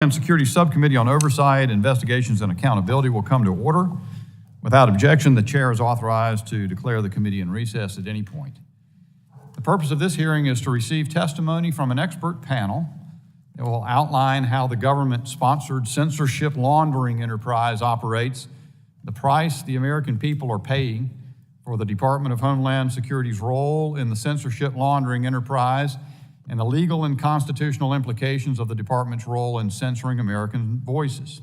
Homeland Security Subcommittee on Oversight, Investigations, and Accountability will come to order. Without objection, the chair is authorized to declare the committee in recess at any point. The purpose of this hearing is to receive testimony from an expert panel that will outline how the government-sponsored censorship laundering enterprise operates, the price the American people are paying for the Department of Homeland Security's role in the censorship laundering enterprise, and the legal and constitutional implications of the department's role in censoring American voices.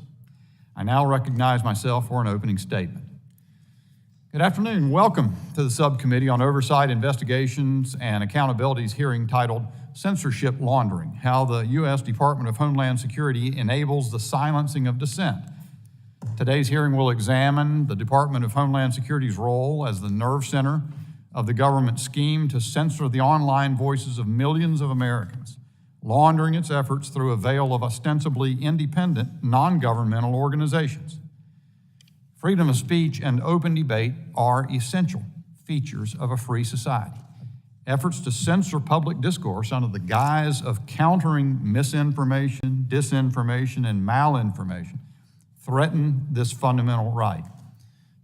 I now recognize myself for an opening statement. Good afternoon. Welcome to the Subcommittee on Oversight, Investigations, and Accountability's hearing titled Censorship Laundering: How the U.S. Department of Homeland Security Enables the Silencing of Dissent. Today's hearing will examine the Department of Homeland Security's role as the nerve center of the government scheme to censor the online voices of millions of Americans, laundering its efforts through a veil of ostensibly independent, non-governmental organizations. Freedom of speech and open debate are essential features of a free society. Efforts to censor public discourse under the guise of countering misinformation, disinformation, and malinformation threaten this fundamental right.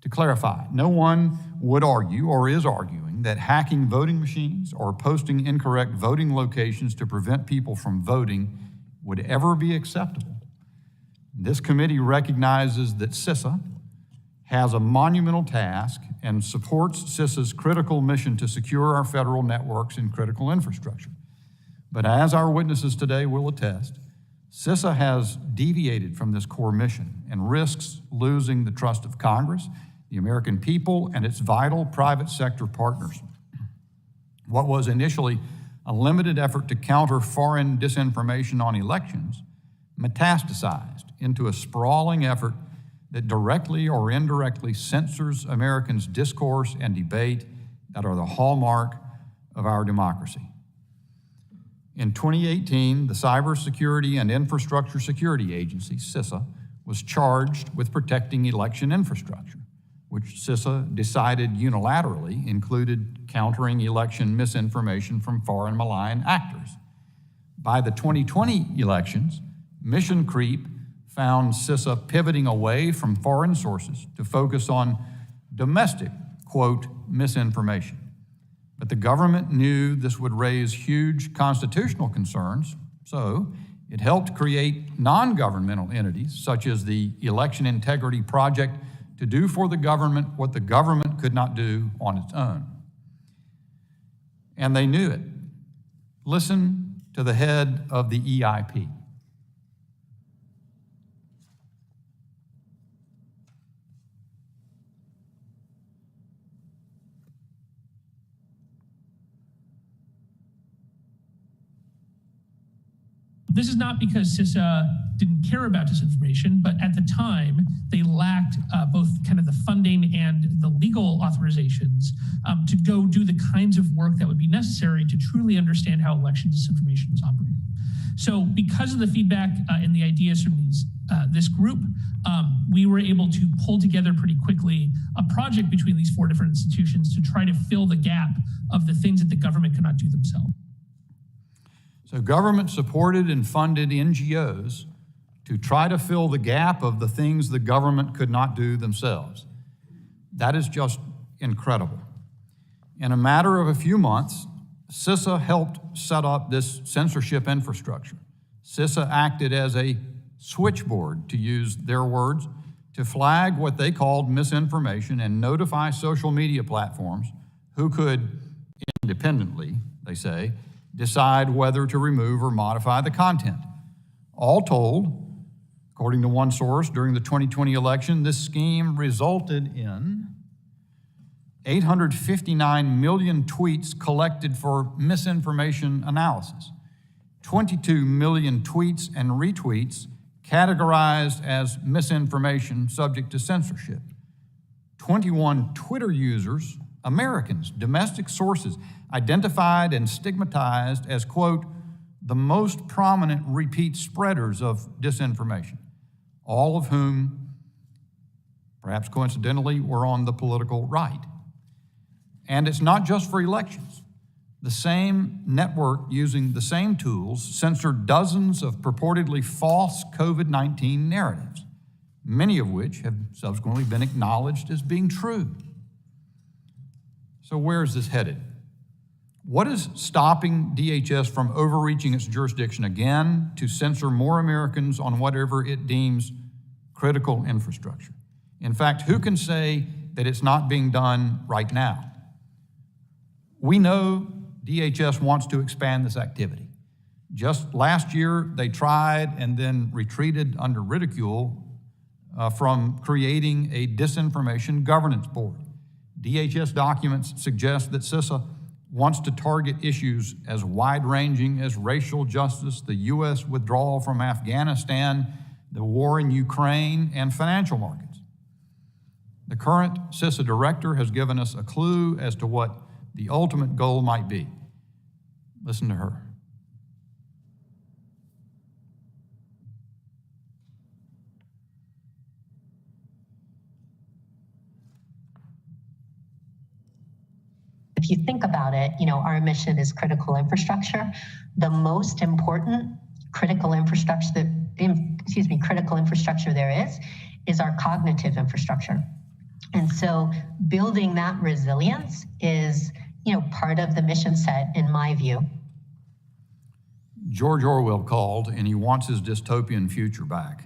To clarify, no one would argue or is arguing that hacking voting machines or posting incorrect voting locations to prevent people from voting would ever be acceptable. This committee recognizes that CISA has a monumental task and supports CISA's critical mission to secure our federal networks and critical infrastructure. But as our witnesses today will attest, CISA has deviated from this core mission and risks losing the trust of Congress, the American people, and its vital private sector partners. What was initially a limited effort to counter foreign disinformation on elections metastasized into a sprawling effort that directly or indirectly censors Americans' discourse and debate that are the hallmark of our democracy. In 2018, the Cybersecurity and Infrastructure Security Agency, CISA, was charged with protecting election infrastructure, which CISA decided unilaterally included countering election misinformation from foreign malign actors. By the 2020 elections, mission creep found CISA pivoting away from foreign sources to focus on domestic, quote, misinformation. But the government knew this would raise huge constitutional concerns, so it helped create non-governmental entities, such as the Election Integrity Project, to do for the government what the government could not do on its own. And they knew it. Listen to the head of the EIP. This is not because CISA didn't care about disinformation, but at the time, they lacked both kind of the funding and the legal authorizations to go do the kinds of work that would be necessary to truly understand how election disinformation was operating. So because of the feedback and the ideas from this group, we were able to pull together pretty quickly a project between these four different institutions to try to fill the gap of the things that the government could not do themselves. So government supported and funded NGOs to try to fill the gap of the things the government could not do themselves. That is just incredible. In a matter of a few months, CISA helped set up this censorship infrastructure. CISA acted as a switchboard, to use their words, to flag what they called misinformation and notify social media platforms who could independently, they say, decide whether to remove or modify the content. All told, according to one source, during the 2020 election, this scheme resulted in 859 million tweets collected for misinformation analysis, 22 million tweets and retweets categorized as misinformation subject to censorship, 21 Twitter users, Americans, domestic sources, identified and stigmatized as, quote, the most prominent repeat spreaders of disinformation, all of whom, perhaps coincidentally, were on the political right. And it's not just for elections. The same network, using the same tools, censored dozens of purportedly false COVID-19 narratives, many of which have subsequently been acknowledged as being true. So where is this headed? What is stopping DHS from overreaching its jurisdiction again to censor more Americans on whatever it deems critical infrastructure? In fact, who can say that it's not being done right now? We know DHS wants to expand this activity. Just last year, they tried and then retreated under ridicule from creating a disinformation governance board. DHS documents suggest that CISA wants to target issues as wide-ranging as racial justice, the U.S. withdrawal from Afghanistan, the war in Ukraine, and financial markets. The current CISA director has given us a clue as to what the ultimate goal might be. Listen to her. If you think about it, our mission is critical infrastructure. The most important critical infrastructure there is our cognitive infrastructure. And so building that resilience is, part of the mission set, in my view. George Orwell called, and he wants his dystopian future back.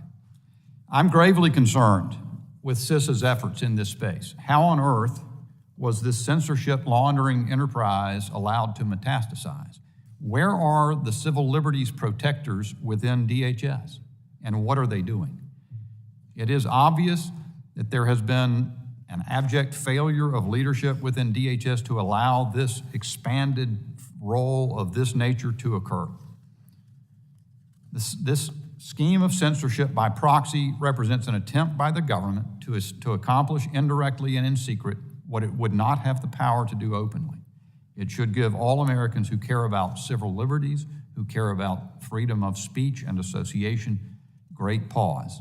I'm gravely concerned with CISA's efforts in this space. How on earth was this censorship laundering enterprise allowed to metastasize? Where are the civil liberties protectors within DHS, and what are they doing? It is obvious that there has been an abject failure of leadership within DHS to allow this expanded role of this nature to occur. This scheme of censorship by proxy represents an attempt by the government to accomplish indirectly and in secret what it would not have the power to do openly. It should give all Americans who care about civil liberties, who care about freedom of speech and association, great pause.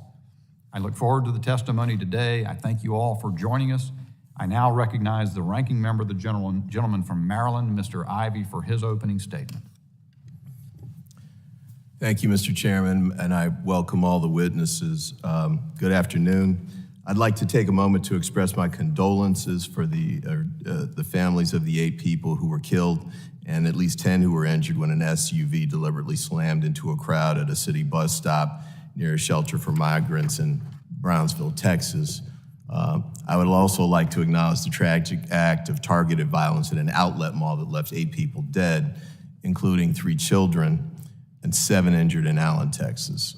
I look forward to the testimony today. I thank you all for joining us. I now recognize the ranking member, the gentleman from Maryland, Mr. Ivey, for his opening statement. Thank you, Mr. Chairman, and I welcome all the witnesses. Good afternoon. I'd like to take a moment to express my condolences for the families of the 8 people who were killed and at least 10 who were injured when an SUV deliberately slammed into a crowd at a city bus stop near a shelter for migrants in Brownsville, Texas. I would also like to acknowledge the tragic act of targeted violence in an outlet mall that left 8 people dead, including 3 children and 7 injured in Allen, Texas.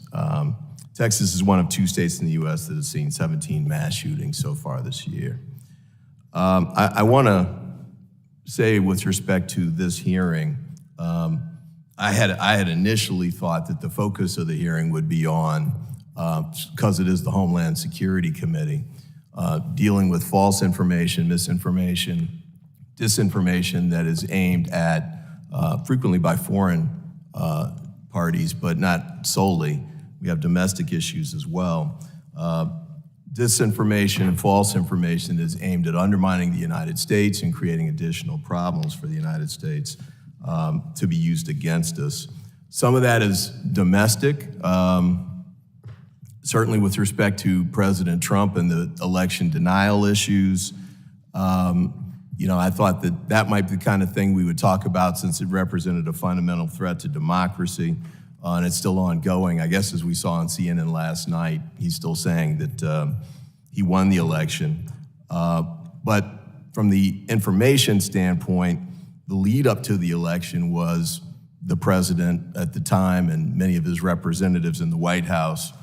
Texas is one of 2 states in the U.S. that has seen 17 mass shootings so far this year. I want to say, with respect to this hearing, I had initially thought that the focus of the hearing would be on, because it is the Homeland Security Committee, dealing with false information, misinformation, disinformation that is aimed at, frequently by foreign parties, but not solely. We have domestic issues as well. Disinformation and false information is aimed at undermining the United States and creating additional problems for the United States to be used against us. Some of that is domestic, certainly with respect to President Trump and the election denial issues. I thought that might be the kind of thing we would talk about since it represented a fundamental threat to democracy. And it's still ongoing. I guess as we saw on CNN last night, he's still saying that he won the election. But from the information standpoint, the lead up to the election was the president at the time and many of his representatives in the White House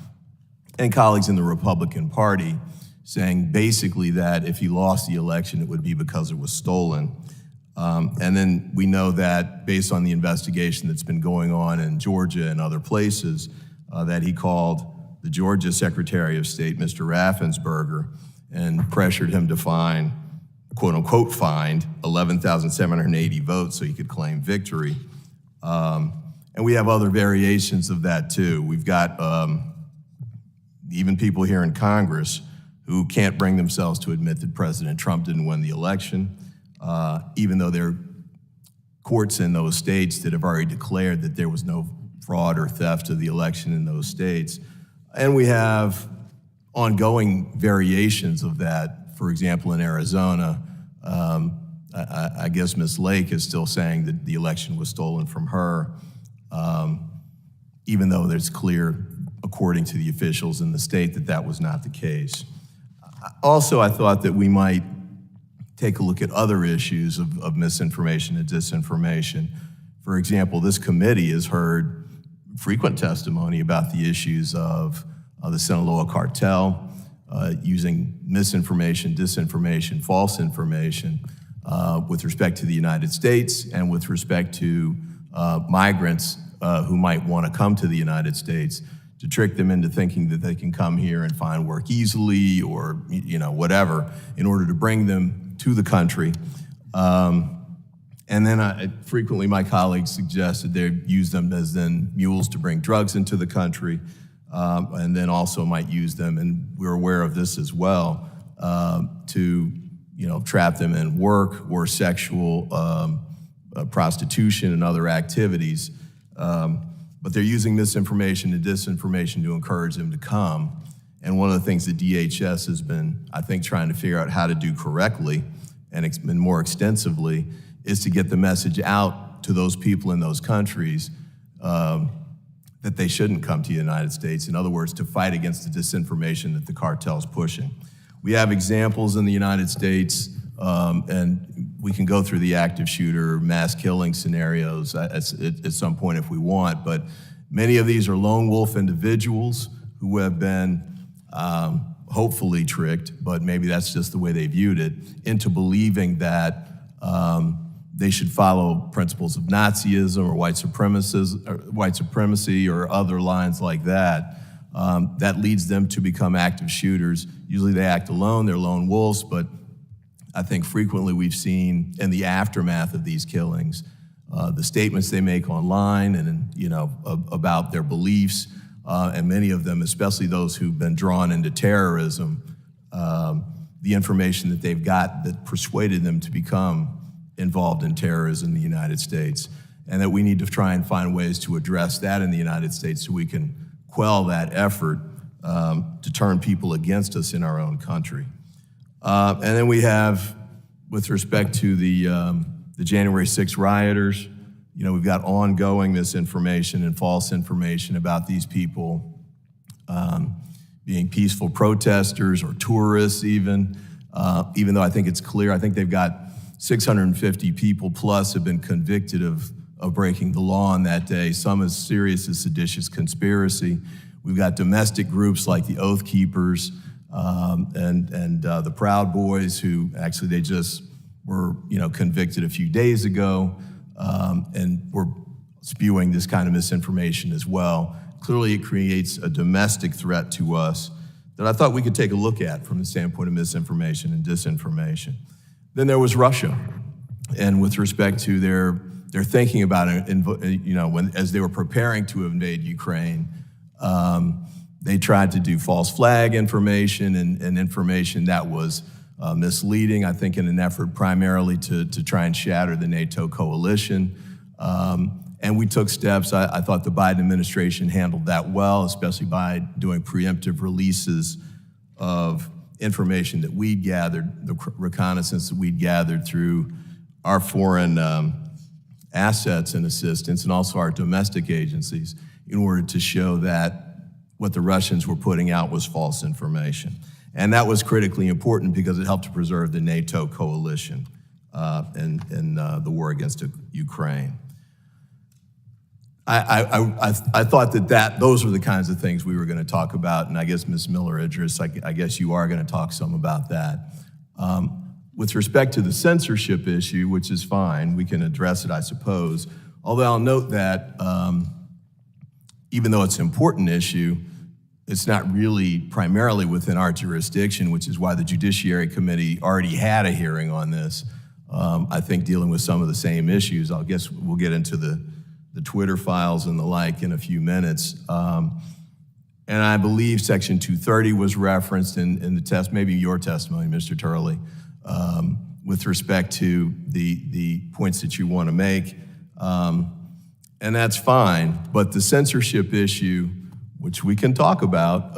and colleagues in the Republican Party saying basically that if he lost the election, it would be because it was stolen. And then we know that based on the investigation that's been going on in Georgia and other places, that he called the Georgia Secretary of State, Mr. Raffensperger, and pressured him to find, quote unquote, find 11,780 votes so he could claim victory. And we have other variations of that too. We've got even people here in Congress who can't bring themselves to admit that President Trump didn't win the election, even though they're courts in those states that have already declared that there was no fraud or theft of the election in those states. And we have ongoing variations of that. For example, in Arizona, I guess Ms. Lake is still saying that the election was stolen from her, even though there's clear, according to the officials in the state, that that was not the case. Also, I thought that we might take a look at other issues of misinformation and disinformation. For example, this committee has heard frequent testimony about the issues of the Sinaloa cartel, using misinformation, disinformation, false information with respect to the United States and with respect to migrants who might want to come to the United States, to trick them into thinking that they can come here and find work easily or whatever in order to bring them to the country. And then frequently my colleagues suggested they use them as then mules to bring drugs into the country, and then also might use them, and we're aware of this as well, to trap them in work or sexual prostitution and other activities. But they're using misinformation and disinformation to encourage them to come. And one of the things that DHS has been, I think, trying to figure out how to do correctly and more extensively is to get the message out to those people in those countries that they shouldn't come to the United States. In other words, to fight against the disinformation that the cartel's pushing. We have examples in the United States, and we can go through the active shooter, mass killing scenarios at some point if we want, but many of these are lone wolf individuals who have been hopefully tricked, but maybe that's just the way they viewed it, into believing that they should follow principles of Nazism or white supremacy or other lines like that. That leads them to become active shooters. Usually they act alone, they're lone wolves, but I think frequently we've seen in the aftermath of these killings, the statements they make online and about their beliefs, and many of them, especially those who've been drawn into terrorism, the information that they've got that persuaded them to become involved in terrorism in the United States, and that we need to try and find ways to address that in the United States so we can quell that effort to turn people against us in our own country. And then we have, with respect to the January 6th rioters, we've got ongoing misinformation and false information about these people being peaceful protesters or tourists even though I think it's clear, I think they've got 650 people plus have been convicted of breaking the law on that day, some as serious as seditious conspiracy. We've got domestic groups like the Oath Keepers and the Proud Boys, who actually they just were convicted a few days ago and were spewing this kind of misinformation as well. Clearly it creates a domestic threat to us that I thought we could take a look at from the standpoint of misinformation and disinformation. Then there was Russia, and with respect to their thinking about it, as they were preparing to invade Ukraine, they tried to do false flag information and information that was misleading, I think in an effort primarily to try and shatter the NATO coalition. And we took steps. I thought the Biden administration handled that well, especially by doing preemptive releases of information that we'd gathered, the reconnaissance that we'd gathered through our foreign assets and assistance, and also our domestic agencies, in order to show that what the Russians were putting out was false information. And that was critically important because it helped to preserve the NATO coalition in the war against Ukraine. I thought that those were the kinds of things we were going to talk about, and I guess Ms. Miller-Idris, I guess you are going to talk some about that. With respect to the censorship issue, which is fine, we can address it, I suppose, although I'll note that even though it's an important issue, it's not really primarily within our jurisdiction, which is why the Judiciary Committee already had a hearing on this, I think dealing with some of the same issues. I guess we'll get into the Twitter files and the like in a few minutes. And I believe Section 230 was referenced in the test, maybe your testimony, Mr. Turley, with respect to the points that you want to make. And that's fine, but the censorship issue, which we can talk about,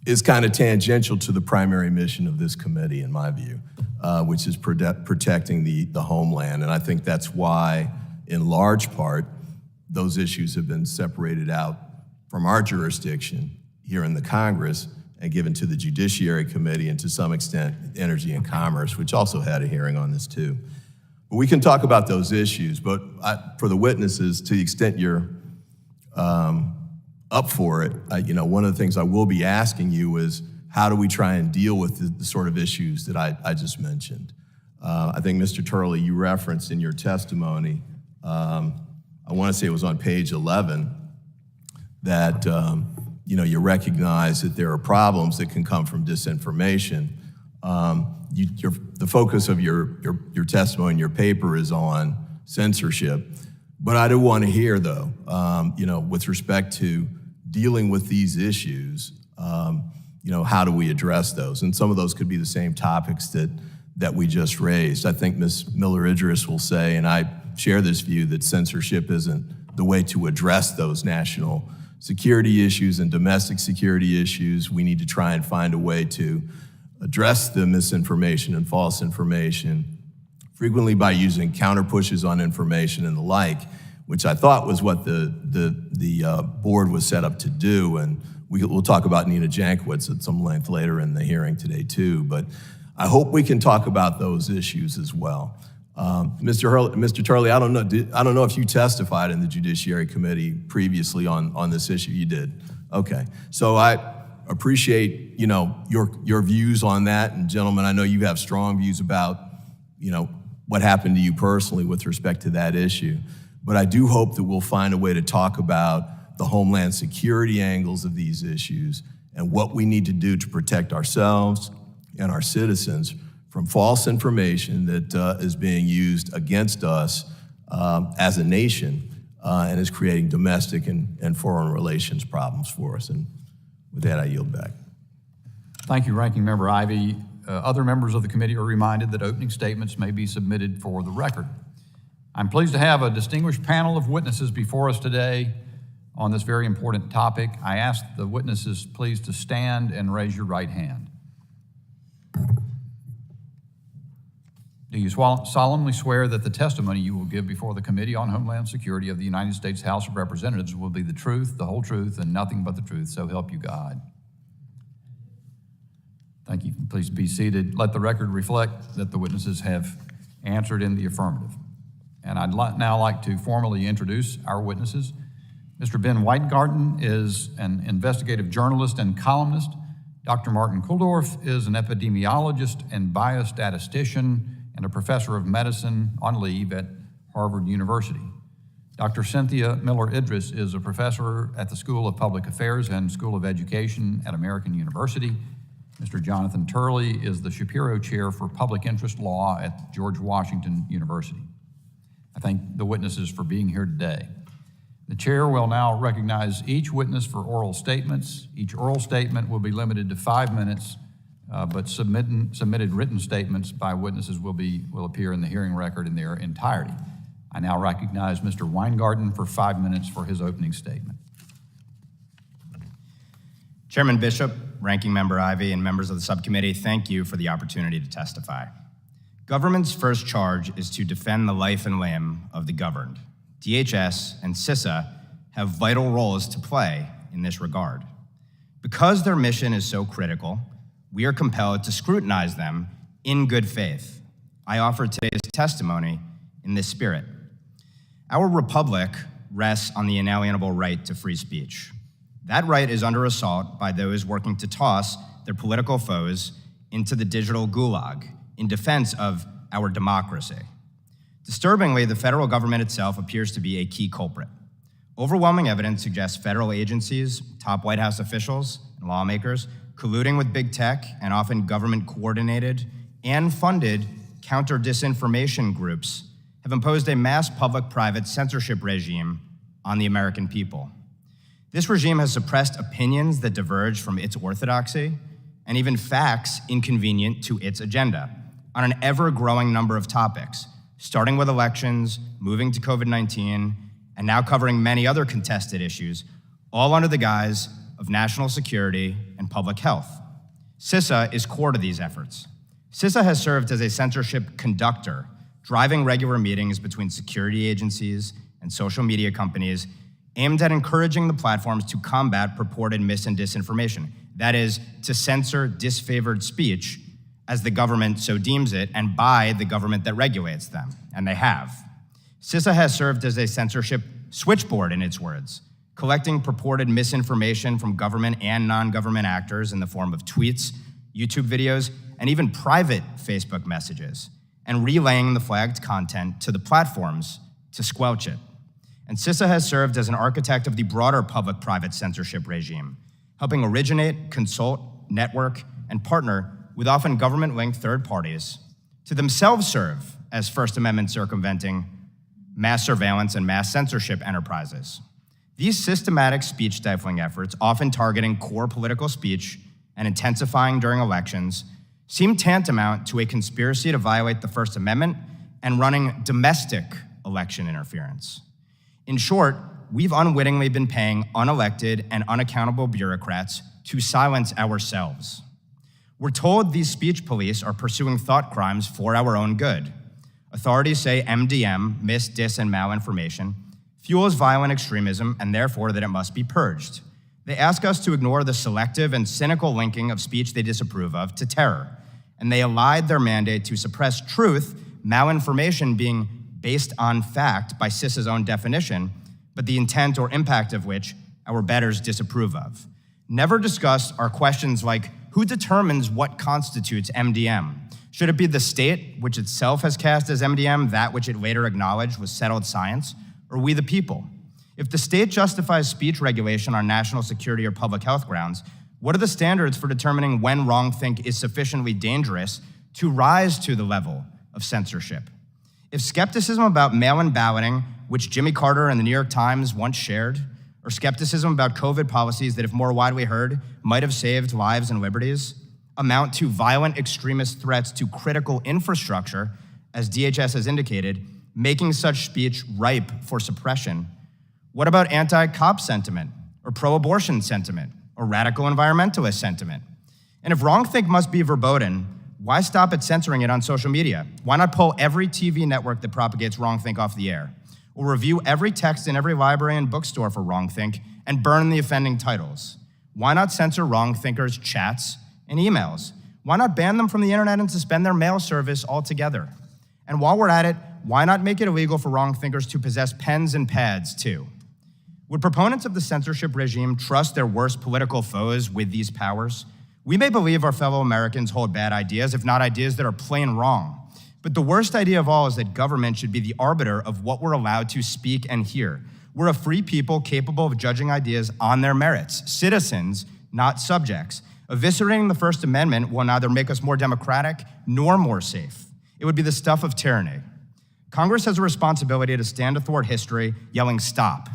is kind of tangential to the primary mission of this committee, in my view, which is protecting the homeland. And I think that's why, in large part, those issues have been separated out from our jurisdiction here in the Congress and given to the Judiciary Committee and to some extent Energy and Commerce, which also had a hearing on this too. But we can talk about those issues, but for the witnesses, to the extent you're up for it, one of the things I will be asking you is, how do we try and deal with the sort of issues that I just mentioned? I think, Mr. Turley, you referenced in your testimony, I want to say it was on page 11, that you recognize that there are problems that can come from disinformation. The focus of your testimony and your paper is on censorship, but I do want to hear, though, with respect to dealing with these issues, how do we address those? And some of those could be the same topics that we just raised. I think Ms. Miller-Idris will say, and I share this view, that censorship isn't the way to address those national security issues and domestic security issues. We need to try and find a way to address the misinformation and false information, frequently by using counter pushes on information and the like, which I thought was what the board was set up to do. And we'll talk about Nina Jankowicz at some length later in the hearing today too. But I hope we can talk about those issues as well. Mr. Turley, I don't know if you testified in the Judiciary Committee previously on this issue. You did. Okay. So I appreciate your views on that, and gentlemen, I know you have strong views about what happened to you personally with respect to that issue. But I do hope that we'll find a way to talk about the homeland security angles of these issues and what we need to do to protect ourselves and our citizens from false information that is being used against us as a nation and is creating domestic and foreign relations problems for us. And with that, I yield back. Thank you, Ranking Member Ivey. Other members of the committee are reminded that opening statements may be submitted for the record. I'm pleased to have a distinguished panel of witnesses before us today on this very important topic. I ask the witnesses please to stand and raise your right hand. Do you solemnly swear that the testimony you will give before the Committee on Homeland Security of the United States House of Representatives will be the truth, the whole truth, and nothing but the truth, so help you God? Thank you. Please be seated. Let the record reflect that the witnesses have answered in the affirmative. And I'd now like to formally introduce our witnesses. Mr. Ben Weingarten is an investigative journalist and columnist. Dr. Martin Kulldorff is an epidemiologist and biostatistician and a professor of medicine on leave at Harvard University. Dr. Cynthia Miller-Idris is a professor at the School of Public Affairs and School of Education at American University. Mr. Jonathan Turley is the Shapiro Chair for Public Interest Law at George Washington University. I thank the witnesses for being here today. The chair will now recognize each witness for oral statements. Each oral statement will be limited to 5 minutes, but submitted written statements by witnesses will appear in the hearing record in their entirety. I now recognize Mr. Weingarten for 5 minutes for his opening statement. Chairman Bishop, Ranking Member Ivey, and members of the subcommittee, thank you for the opportunity to testify. Government's first charge is to defend the life and limb of the governed. DHS and CISA have vital roles to play in this regard. Because their mission is so critical, we are compelled to scrutinize them in good faith. I offer today's testimony in this spirit. Our republic rests on the inalienable right to free speech. That right is under assault by those working to toss their political foes into the digital gulag in defense of our democracy. Disturbingly, the federal government itself appears to be a key culprit. Overwhelming evidence suggests federal agencies, top White House officials, and lawmakers colluding with big tech and often government-coordinated and funded counter-disinformation groups have imposed a mass public-private censorship regime on the American people. This regime has suppressed opinions that diverge from its orthodoxy and even facts inconvenient to its agenda on an ever-growing number of topics, starting with elections, moving to COVID-19, and now covering many other contested issues, all under the guise of national security and public health. CISA is core to these efforts. CISA has served as a censorship conductor, driving regular meetings between security agencies and social media companies aimed at encouraging the platforms to combat purported mis- and disinformation. That is, to censor disfavored speech as the government so deems it and by the government that regulates them, and they have. CISA has served as a censorship switchboard, in its words, collecting purported misinformation from government and non-government actors in the form of tweets, YouTube videos, and even private Facebook messages, and relaying the flagged content to the platforms to squelch it. And CISA has served as an architect of the broader public-private censorship regime, helping originate, consult, network, and partner with often government-linked third parties to themselves serve as First Amendment circumventing mass surveillance and mass censorship enterprises. These systematic speech stifling efforts, often targeting core political speech and intensifying during elections, seem tantamount to a conspiracy to violate the First Amendment and running domestic election interference. In short, we've unwittingly been paying unelected and unaccountable bureaucrats to silence ourselves. We're told these speech police are pursuing thought crimes for our own good. Authorities say MDM, mis, dis, and malinformation, fuels violent extremism and therefore that it must be purged. They ask us to ignore the selective and cynical linking of speech they disapprove of to terror, and they allied their mandate to suppress truth, malinformation being based on fact by CISA's own definition, but the intent or impact of which our betters disapprove of. Never discussed are questions like, who determines what constitutes MDM? Should it be the state, which itself has cast as MDM that which it later acknowledged was settled science, or we the people? If the state justifies speech regulation on national security or public health grounds, what are the standards for determining when wrongthink is sufficiently dangerous to rise to the level of censorship? If skepticism about mail-in balloting, which Jimmy Carter and the New York Times once shared, or skepticism about COVID policies that, if more widely heard, might have saved lives and liberties, amount to violent extremist threats to critical infrastructure, as DHS has indicated, making such speech ripe for suppression, what about anti-cop sentiment, or pro-abortion sentiment, or radical environmentalist sentiment? And if wrongthink must be verboten, why stop at censoring it on social media? Why not pull every TV network that propagates wrongthink off the air? Or review every text in every library and bookstore for wrongthink and burn the offending titles? Why not censor wrongthinkers' chats and emails? Why not ban them from the internet and suspend their mail service altogether? And while we're at it, why not make it illegal for wrongthinkers to possess pens and pads too? Would proponents of the censorship regime trust their worst political foes with these powers? We may believe our fellow Americans hold bad ideas, if not ideas that are plain wrong. But the worst idea of all is that government should be the arbiter of what we're allowed to speak and hear. We're a free people capable of judging ideas on their merits, citizens, not subjects. Eviscerating the First Amendment will neither make us more democratic nor more safe. It would be the stuff of tyranny. Congress has a responsibility to stand athwart history, yelling stop.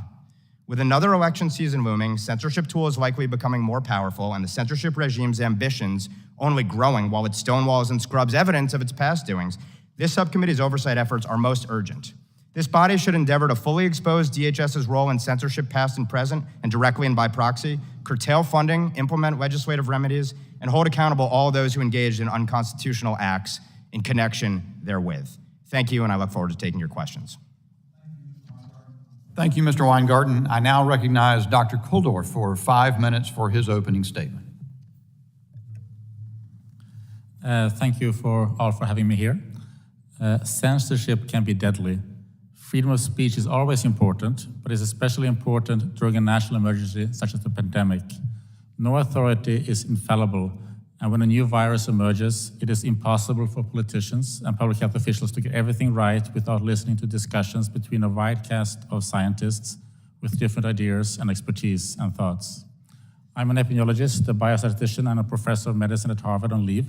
With another election season looming, censorship tool is likely becoming more powerful and the censorship regime's ambitions only growing while it stonewalls and scrubs evidence of its past doings. This subcommittee's oversight efforts are most urgent. This body should endeavor to fully expose DHS's role in censorship past and present, and directly and by proxy, curtail funding, implement legislative remedies, and hold accountable all those who engaged in unconstitutional acts in connection therewith. Thank you, and I look forward to taking your questions. Thank you, Mr. Weingarten. I now recognize Dr. Kuldorf for 5 minutes for his opening statement. Thank you all for having me here. Censorship can be deadly. Freedom of speech is always important, but is especially important during a national emergency such as the pandemic. No authority is infallible, and when a new virus emerges, it is impossible for politicians and public health officials to get everything right without listening to discussions between a wide cast of scientists with different ideas and expertise and thoughts. I'm an epidemiologist, a biostatistician, and a professor of medicine at Harvard on leave.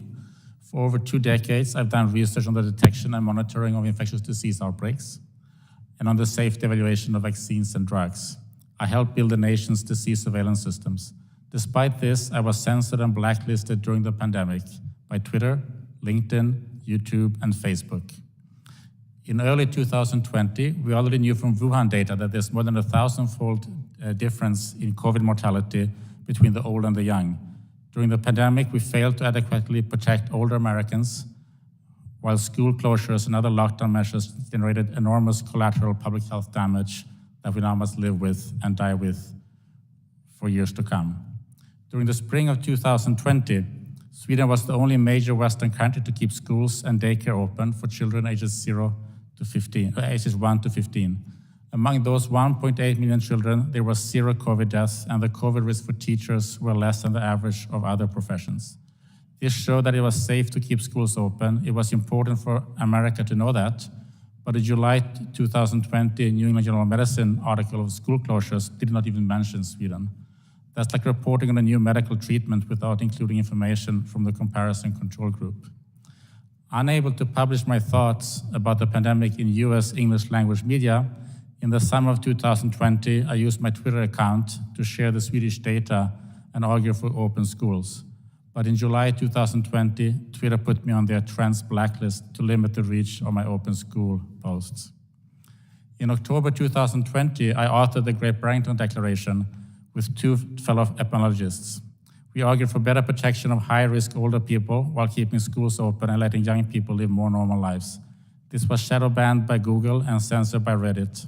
For over 2 decades, I've done research on the detection and monitoring of infectious disease outbreaks and on the safety evaluation of vaccines and drugs. I helped build the nation's disease surveillance systems, Despite this, I was censored and blacklisted during the pandemic by Twitter, LinkedIn, YouTube, and Facebook. In early 2020, we already knew from Wuhan data that there's more than 1,000-fold difference in COVID mortality between the old and the young. During the pandemic, we failed to adequately protect older Americans, while school closures and other lockdown measures generated enormous collateral public health damage that we now must live with and die with for years to come. During the spring of 2020, Sweden was the only major Western country to keep schools and daycare open for children ages 1 to 15. Among those 1.8 million children, there was 0 COVID deaths, and the COVID risk for teachers were less than the average of other professions. This showed that it was safe to keep schools open. It was important for America to know that, but the July 2020 New England Journal of Medicine article of school closures did not even mention Sweden. That's like reporting on a new medical treatment without including information from the comparison control group. Unable to publish my thoughts about the pandemic in US English language media, in the summer of 2020, I used my Twitter account to share the Swedish data and argue for open schools. But in July 2020, Twitter put me on their trends blacklist to limit the reach of my open school posts. In October 2020, I authored the Great Barrington Declaration with 2 fellow epidemiologists. We argued for better protection of high-risk older people while keeping schools open and letting young people live more normal lives. This was shadow banned by Google and censored by Reddit.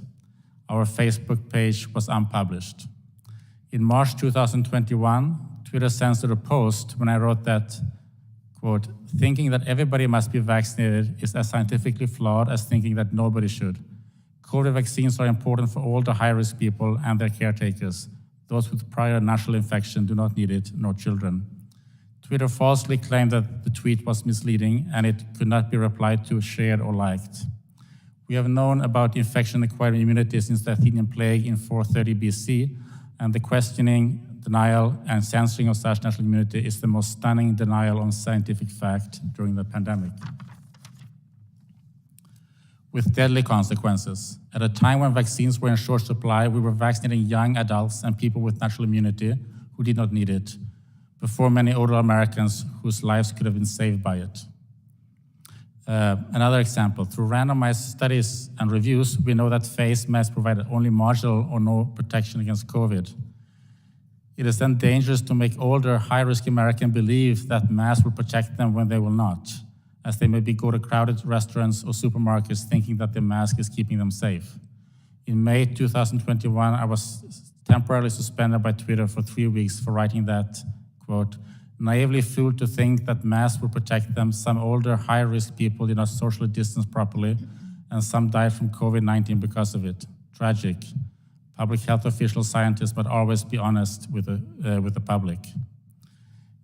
Our Facebook page was unpublished. In March 2021, Twitter censored a post when I wrote that, quote, thinking that everybody must be vaccinated is as scientifically flawed as thinking that nobody should. COVID vaccines are important for older high-risk people and their caretakers. Those with prior natural infection do not need it, nor children. Twitter falsely claimed that the tweet was misleading and it could not be replied to, shared, or liked. We have known about infection-acquired immunity since the Athenian plague in 430 BC, and the questioning, denial, and censoring of such natural immunity is the most stunning denial on scientific fact during the pandemic, with deadly consequences. At a time when vaccines were in short supply, we were vaccinating young adults and people with natural immunity who did not need it, before many older Americans whose lives could have been saved by it. Another example, through randomized studies and reviews, we know that face masks provide only marginal or no protection against COVID. It is then dangerous to make older, high-risk Americans believe that masks will protect them when they will not, as they maybe go to crowded restaurants or supermarkets thinking that the mask is keeping them safe. In May 2021, I was temporarily suspended by Twitter for 3 weeks for writing that, quote, naively fooled to think that masks will protect them, some older, high-risk people did not socially distance properly, and some died from COVID-19 because of it. Tragic. Public health officials, scientists must always be honest with the public.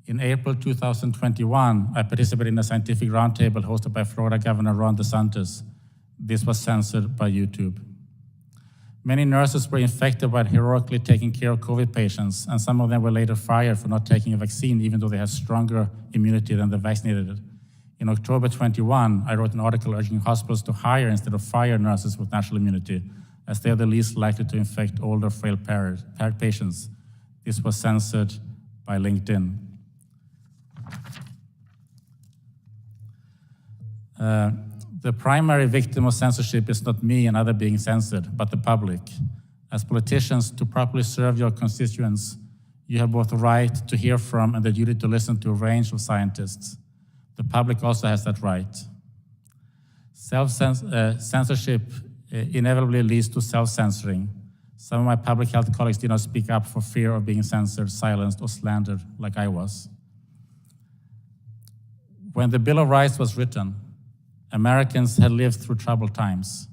In April 2021, I participated in a scientific roundtable hosted by Florida Governor Ron DeSantis. This was censored by YouTube. Many nurses were infected while heroically taking care of COVID patients, and some of them were later fired for not taking a vaccine, even though they had stronger immunity than the vaccinated. In October 21, I wrote an article urging hospitals to hire instead of fire nurses with natural immunity, as they are the least likely to infect older, frail patients. This was censored by LinkedIn. The primary victim of censorship is not me and others being censored, but the public. As politicians, to properly serve your constituents, you have both the right to hear from and the duty to listen to a range of scientists. The public also has that right. Censorship inevitably leads to self-censoring. Some of my public health colleagues did not speak up for fear of being censored, silenced, or slandered like I was. When the Bill of Rights was written, Americans had lived through troubled times.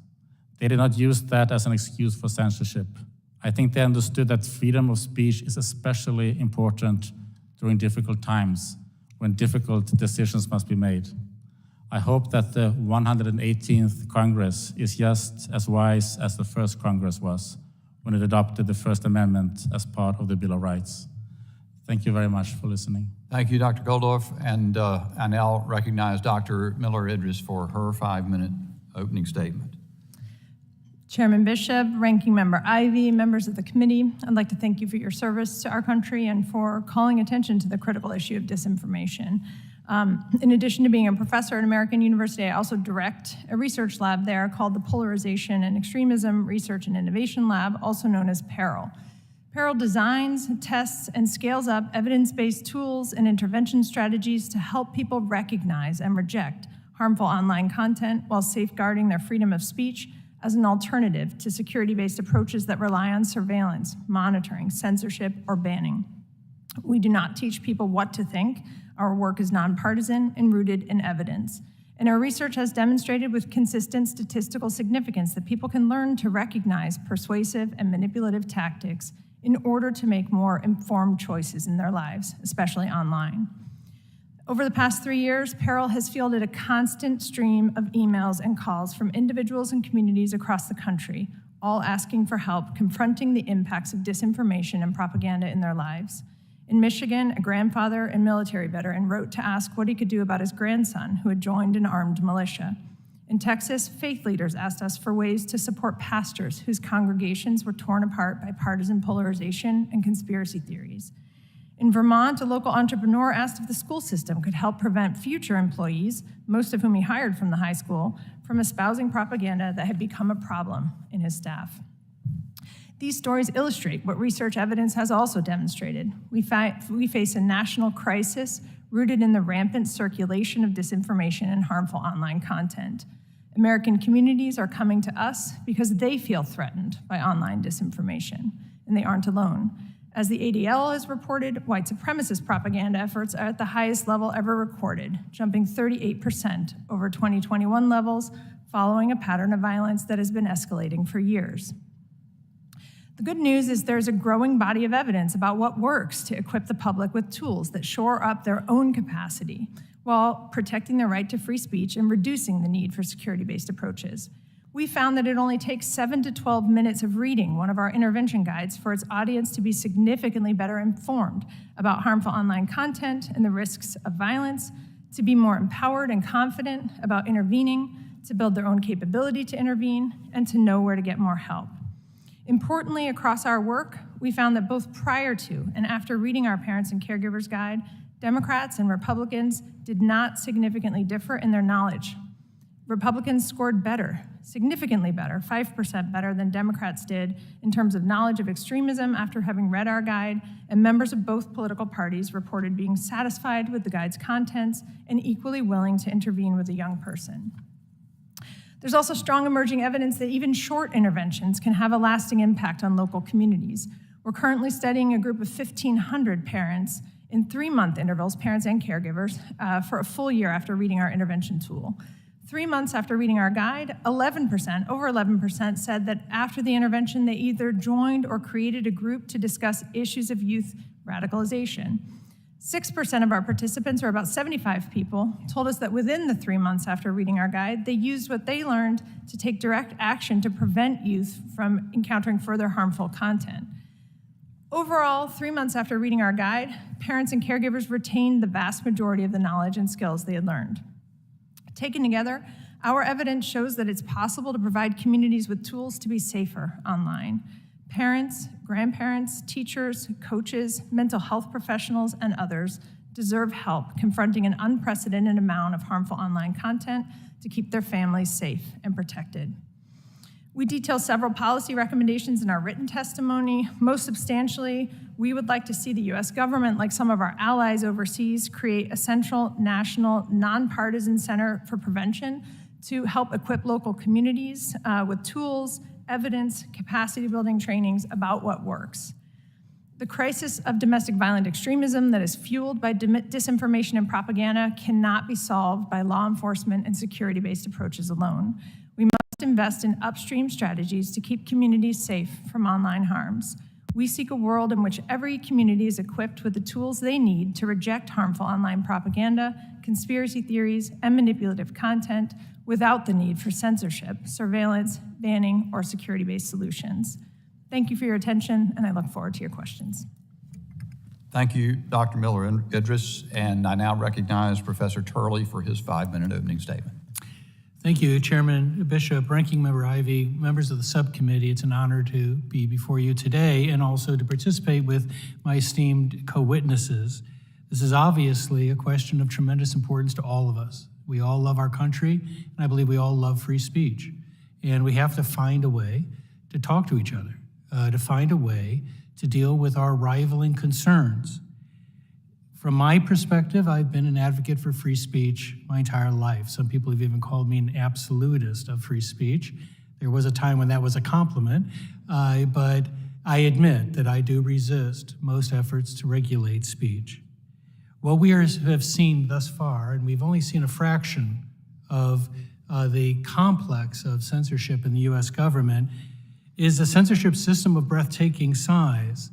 They did not use that as an excuse for censorship. I think they understood that freedom of speech is especially important during difficult times when difficult decisions must be made. I hope that the 118th Congress is just as wise as the first Congress was when it adopted the First Amendment as part of the Bill of Rights. Thank you very much for listening. Thank you, Dr. Goldorf. And I now recognize Dr. Miller Idris for her 5-minute opening statement. Chairman Bishop, Ranking Member Ivey, members of the committee, I'd like to thank you for your service to our country and for calling attention to the critical issue of disinformation. In addition to being a professor at American University, I also direct a research lab there called the Polarization and Extremism Research and Innovation Lab, also known as PERIL. PERIL designs, tests, and scales up evidence-based tools and intervention strategies to help people recognize and reject harmful online content while safeguarding their freedom of speech as an alternative to security-based approaches that rely on surveillance, monitoring, censorship, or banning. We do not teach people what to think. Our work is nonpartisan and rooted in evidence. And our research has demonstrated with consistent statistical significance that people can learn to recognize persuasive and manipulative tactics in order to make more informed choices in their lives, especially online. Over the past 3 years, PERIL has fielded a constant stream of emails and calls from individuals and communities across the country, all asking for help confronting the impacts of disinformation and propaganda in their lives. In Michigan, a grandfather and military veteran wrote to ask what he could do about his grandson who had joined an armed militia. In Texas, faith leaders asked us for ways to support pastors whose congregations were torn apart by partisan polarization and conspiracy theories. In Vermont, a local entrepreneur asked if the school system could help prevent future employees, most of whom he hired from the high school, from espousing propaganda that had become a problem in his staff. These stories illustrate what research evidence has also demonstrated. We face a national crisis rooted in the rampant circulation of disinformation and harmful online content. American communities are coming to us because they feel threatened by online disinformation, and they aren't alone. As the ADL has reported, white supremacist propaganda efforts are at the highest level ever recorded, jumping 38% over 2021 levels, following a pattern of violence that has been escalating for years. The good news is there's a growing body of evidence about what works to equip the public with tools that shore up their own capacity while protecting their right to free speech and reducing the need for security-based approaches. We found that it only takes 7 to 12 minutes of reading one of our intervention guides for its audience to be significantly better informed about harmful online content and the risks of violence, to be more empowered and confident about intervening, to build their own capability to intervene, and to know where to get more help. Importantly, across our work, we found that both prior to and after reading our Parents and Caregivers Guide, Democrats and Republicans did not significantly differ in their knowledge. Republicans scored better, significantly better, 5% better than Democrats did in terms of knowledge of extremism after having read our guide, and members of both political parties reported being satisfied with the guide's contents and equally willing to intervene with a young person. There's also strong emerging evidence that even short interventions can have a lasting impact on local communities. We're currently studying a group of 1,500 parents in 3-month intervals, parents and caregivers, for a full year after reading our intervention tool. 3 months after reading our guide, over 11% said that after the intervention, they either joined or created a group to discuss issues of youth radicalization. 6% of our participants, or about 75 people, told us that within the 3 months after reading our guide, they used what they learned to take direct action to prevent youth from encountering further harmful content. Overall, 3 months after reading our guide, parents and caregivers retained the vast majority of the knowledge and skills they had learned. Taken together, our evidence shows that it's possible to provide communities with tools to be safer online. Parents, grandparents, teachers, coaches, mental health professionals, and others deserve help confronting an unprecedented amount of harmful online content to keep their families safe and protected. We detail several policy recommendations in our written testimony. Most substantially, we would like to see the US government, like some of our allies overseas, create a central, national, nonpartisan center for prevention to help equip local communities with tools, evidence, capacity building trainings about what works. The crisis of domestic violent extremism that is fueled by disinformation and propaganda cannot be solved by law enforcement and security-based approaches alone. We must invest in upstream strategies to keep communities safe from online harms. We seek a world in which every community is equipped with the tools they need to reject harmful online propaganda, conspiracy theories, and manipulative content without the need for censorship, surveillance, banning, or security-based solutions. Thank you for your attention, and I look forward to your questions. Thank you, Dr. Miller-Idris, and I now recognize Professor Turley for his 5-minute opening statement. Thank you, Chairman Bishop, Ranking Member Ivy, members of the subcommittee. It's an honor to be before you today and also to participate with my esteemed co-witnesses. This is obviously a question of tremendous importance to all of us. We all love our country, and I believe we all love free speech. And we have to find a way to talk to each other, to find a way to deal with our rivaling concerns. From my perspective, I've been an advocate for free speech my entire life. Some people have even called me an absolutist of free speech. There was a time when that was a compliment, but I admit that I do resist most efforts to regulate speech. What we have seen thus far, and we've only seen a fraction of the complex of censorship in the US government, is a censorship system of breathtaking size.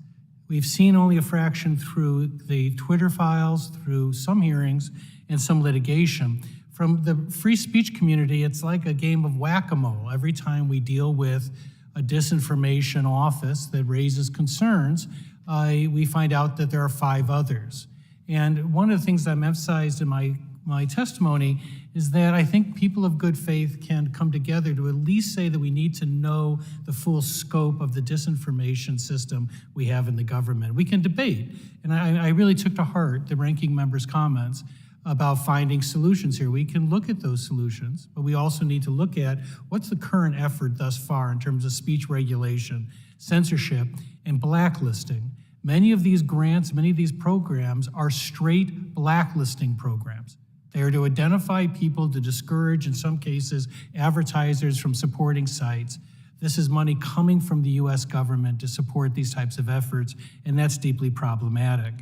We've seen only a fraction through the Twitter files, through some hearings, and some litigation. From the free speech community, it's like a game of whack-a-mole. Every time we deal with a disinformation office that raises concerns, we find out that there are 5 others. And one of the things I'm emphasized in my testimony is that I think people of good faith can come together to at least say that we need to know the full scope of the disinformation system we have in the government. We can debate, and I really took to heart the ranking member's comments about finding solutions here. We can look at those solutions, but we also need to look at what's the current effort thus far in terms of speech regulation, censorship, and blacklisting. Many of these grants, many of these programs are straight blacklisting programs. They are to identify people to discourage, in some cases, advertisers from supporting sites. This is money coming from the US government to support these types of efforts, and that's deeply problematic.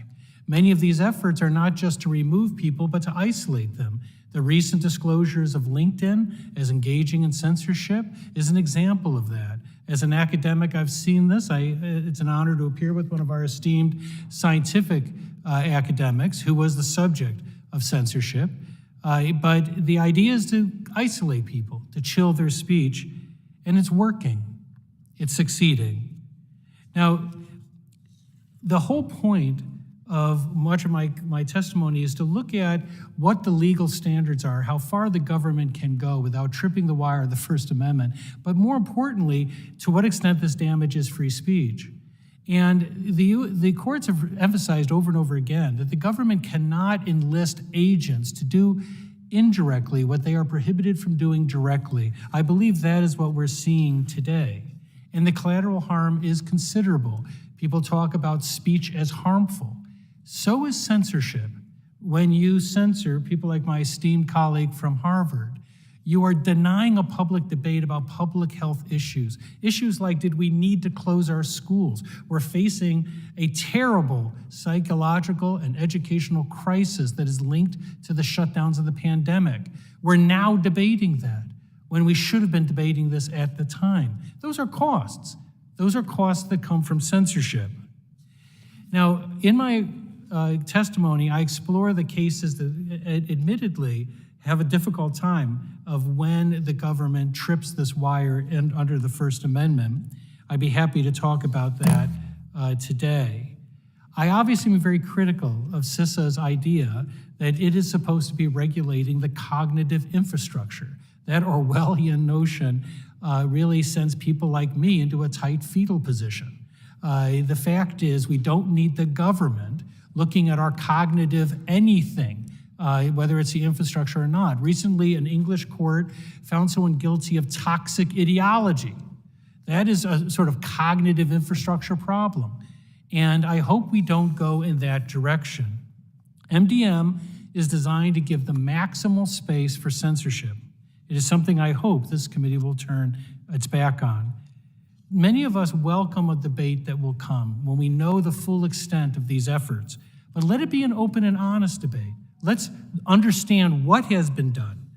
Many of these efforts are not just to remove people, but to isolate them. The recent disclosures of LinkedIn as engaging in censorship is an example of that. As an academic, I've seen this. It's an honor to appear with one of our esteemed scientific academics who was the subject of censorship. But the idea is to isolate people, to chill their speech, and it's working. It's succeeding. Now, the whole point of much of my testimony is to look at what the legal standards are, how far the government can go without tripping the wire of the First Amendment, but more importantly, to what extent this damages free speech. And the courts have emphasized over and over again that the government cannot enlist agents to do indirectly what they are prohibited from doing directly. I believe that is what we're seeing today. And the collateral harm is considerable. People talk about speech as harmful. So is censorship. When you censor people like my esteemed colleague from Harvard, you are denying a public debate about public health issues. Issues like, did we need to close our schools? We're facing a terrible psychological and educational crisis that is linked to the shutdowns of the pandemic. We're now debating that when we should have been debating this at the time. Those are costs. Those are costs that come from censorship. Now, in my testimony, I explore the cases that admittedly have a difficult time of when the government trips this wire and under the First Amendment. I'd be happy to talk about that today. I obviously am very critical of CISA's idea that it is supposed to be regulating the cognitive infrastructure. That Orwellian notion really sends people like me into a tight fetal position. The fact is we don't need the government looking at our cognitive anything, whether it's the infrastructure or not. Recently, an English court found someone guilty of toxic ideology. That is a sort of cognitive infrastructure problem. And I hope we don't go in that direction. MDM is designed to give the maximal space for censorship. It is something I hope this committee will turn its back on. Many of us welcome a debate that will come when we know the full extent of these efforts, but let it be an open and honest debate. Let's understand what has been done,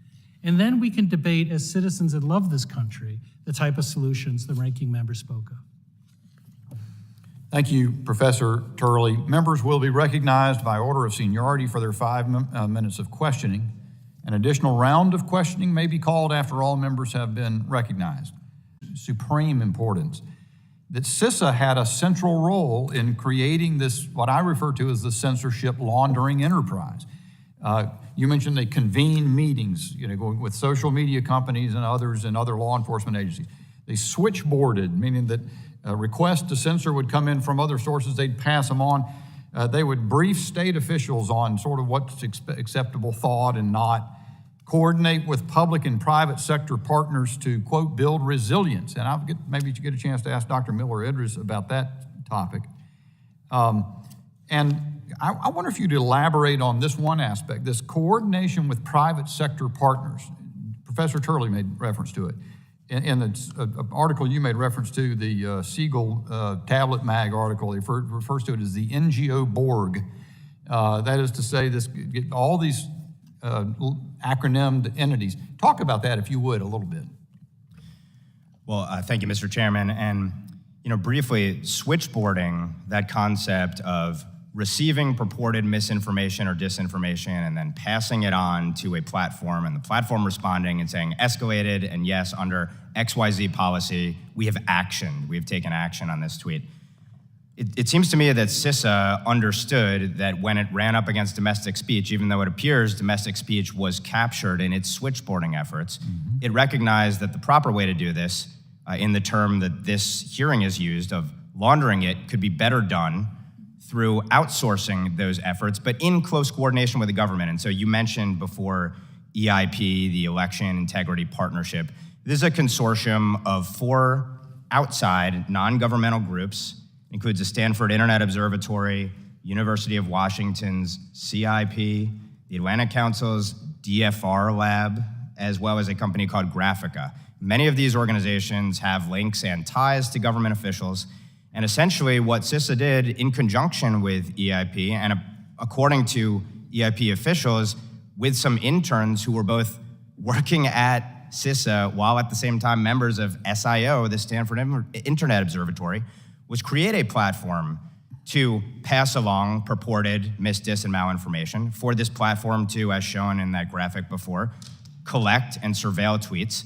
and then we can debate as citizens that love this country the type of solutions the ranking member spoke of. Thank you, Professor Turley. Members will be recognized by order of seniority for their 5 minutes of questioning. An additional round of questioning may be called after all members have been recognized. Supreme importance that CISA had a central role in creating this, what I refer to as the censorship laundering enterprise. You mentioned they convene meetings, going with social media companies and others and other law enforcement agencies. They switchboarded, meaning that requests to censor would come in from other sources, they'd pass them on. They would brief state officials on sort of what's acceptable thought and not, coordinate with public and private sector partners to, quote, build resilience. And maybe you get a chance to ask Dr. Miller-Idris about that topic. And I wonder if you'd elaborate on this one aspect, this coordination with private sector partners. Professor Turley made reference to it. In the article you made reference to, the Siegel Tablet Mag article, it refers to it as the NGO Borg. That is to say, all these acronymed entities. Talk about that, if you would, a little bit. Well, thank you, Mr. Chairman. And, briefly, switchboarding, that concept of receiving purported misinformation or disinformation and then passing it on to a platform and the platform responding and saying escalated and yes, under XYZ policy, we have actioned. We've taken action on this tweet. It seems to me that CISA understood that when it ran up against domestic speech, even though it appears domestic speech was captured in its switchboarding efforts, it recognized that the proper way to do this, in the term that this hearing is used of laundering it, could be better done through outsourcing those efforts, but in close coordination with the government. And so you mentioned before EIP, the Election Integrity Partnership. This is a consortium of 4 outside non-governmental groups. Includes the Stanford Internet Observatory, University of Washington's CIP, the Atlantic Council's DFR Lab, as well as a company called Graphica. Many of these organizations have links and ties to government officials, and essentially what CISA did in conjunction with EIP, and according to EIP officials, with some interns who were both working at CISA while at the same time members of SIO, the Stanford Internet Observatory, was create a platform to pass along purported dis, and malinformation, for this platform to, as shown in that graphic before, collect and surveil tweets,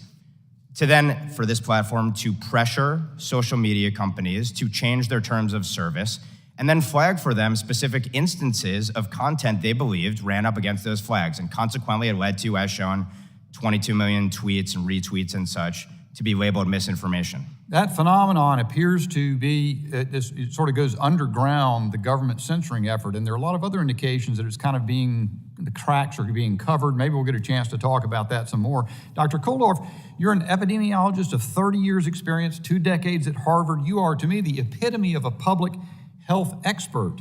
to then, for this platform to pressure social media companies to change their terms of service, and then flag for them specific instances of content they believed ran up against those flags. And consequently, it led to, as shown, 22 million tweets and retweets and such to be labeled misinformation. That phenomenon appears to be, it sort of goes underground, the government censoring effort, and there are a lot of other indications that it's kind of the cracks are being covered. Maybe we'll get a chance to talk about that some more. Dr. Kuldorf, you're an epidemiologist of 30 years experience, 2 decades at Harvard. You are, to me, the epitome of a public health expert.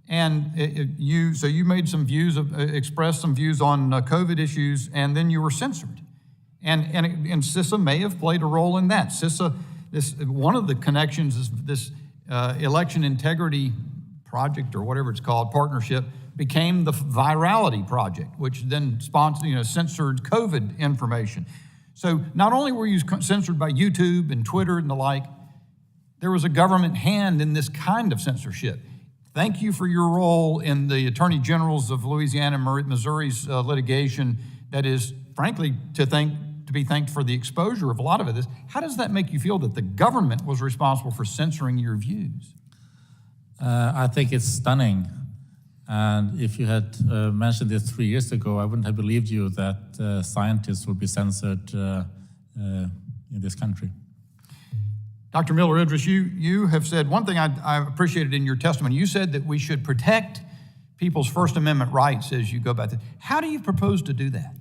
And you made some views, expressed some views on COVID issues, and then you were censored. And CISA may have played a role in that. CISA, one of the connections is this election integrity project, or whatever it's called, partnership, became the Virality Project, which then censored COVID information. So not only were you censored by YouTube and Twitter and the like, there was a government hand in this kind of censorship. Thank you for your role in the Attorney Generals of Louisiana and Missouri's litigation. That is, frankly, to be thanked for the exposure of a lot of this. How does that make you feel that the government was responsible for censoring your views? I think it's stunning. And if you had mentioned this 3 years ago, I wouldn't have believed you that scientists would be censored in this country. Dr. Miller-Idris, you have said one thing I appreciated in your testimony. You said that we should protect people's First Amendment rights as you go about this. How do you propose to do that?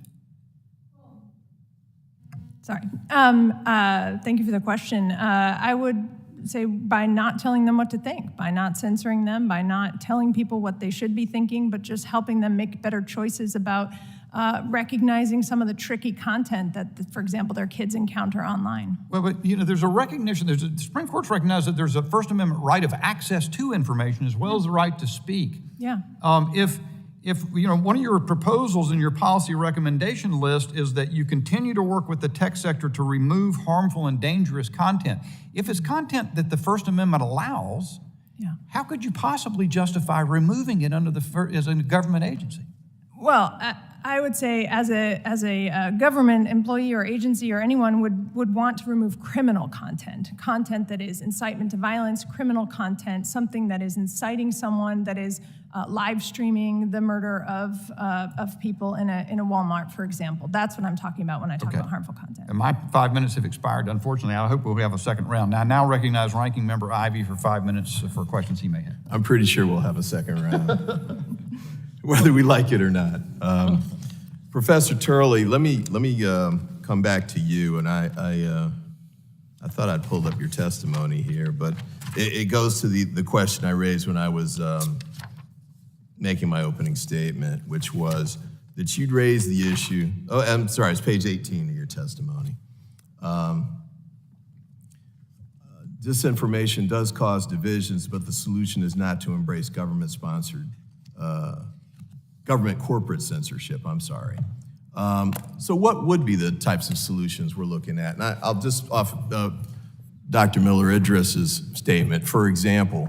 Sorry. Thank you for the question. I would say by not telling them what to think, by not censoring them, by not telling people what they should be thinking, but just helping them make better choices about recognizing some of the tricky content that, for example, their kids encounter online. Well, but there's a recognition, the Supreme Court's recognized that there's a First Amendment right of access to information as well as the right to speak. Yeah. If one of your proposals in your policy recommendation list is that you continue to work with the tech sector to remove harmful and dangerous content. If it's content that the First Amendment allows, how could you possibly justify removing it as a government agency? Well, I would say as a government employee or agency or anyone would want to remove criminal content that is incitement to violence, criminal content, something that is inciting someone, that is live streaming the murder of people in a Walmart, for example. That's what I'm talking about when I talk about harmful content. And my 5 minutes have expired, unfortunately. I hope we'll have a second round. Now recognize Ranking Member Ivey for 5 minutes for questions he may have. I'm pretty sure we'll have a second round, whether we like it or not. Professor Turley, let me come back to you, and I thought I'd pulled up your testimony here, but it goes to the question I raised when I was making my opening statement, which was that you'd raised the issue. Oh, I'm sorry, it's page 18 of your testimony. Disinformation does cause divisions, but the solution is not to embrace government-sponsored, government corporate censorship, I'm sorry. So what would be the types of solutions we're looking at? And I'll just, off Dr. Miller-Idris's statement, for example,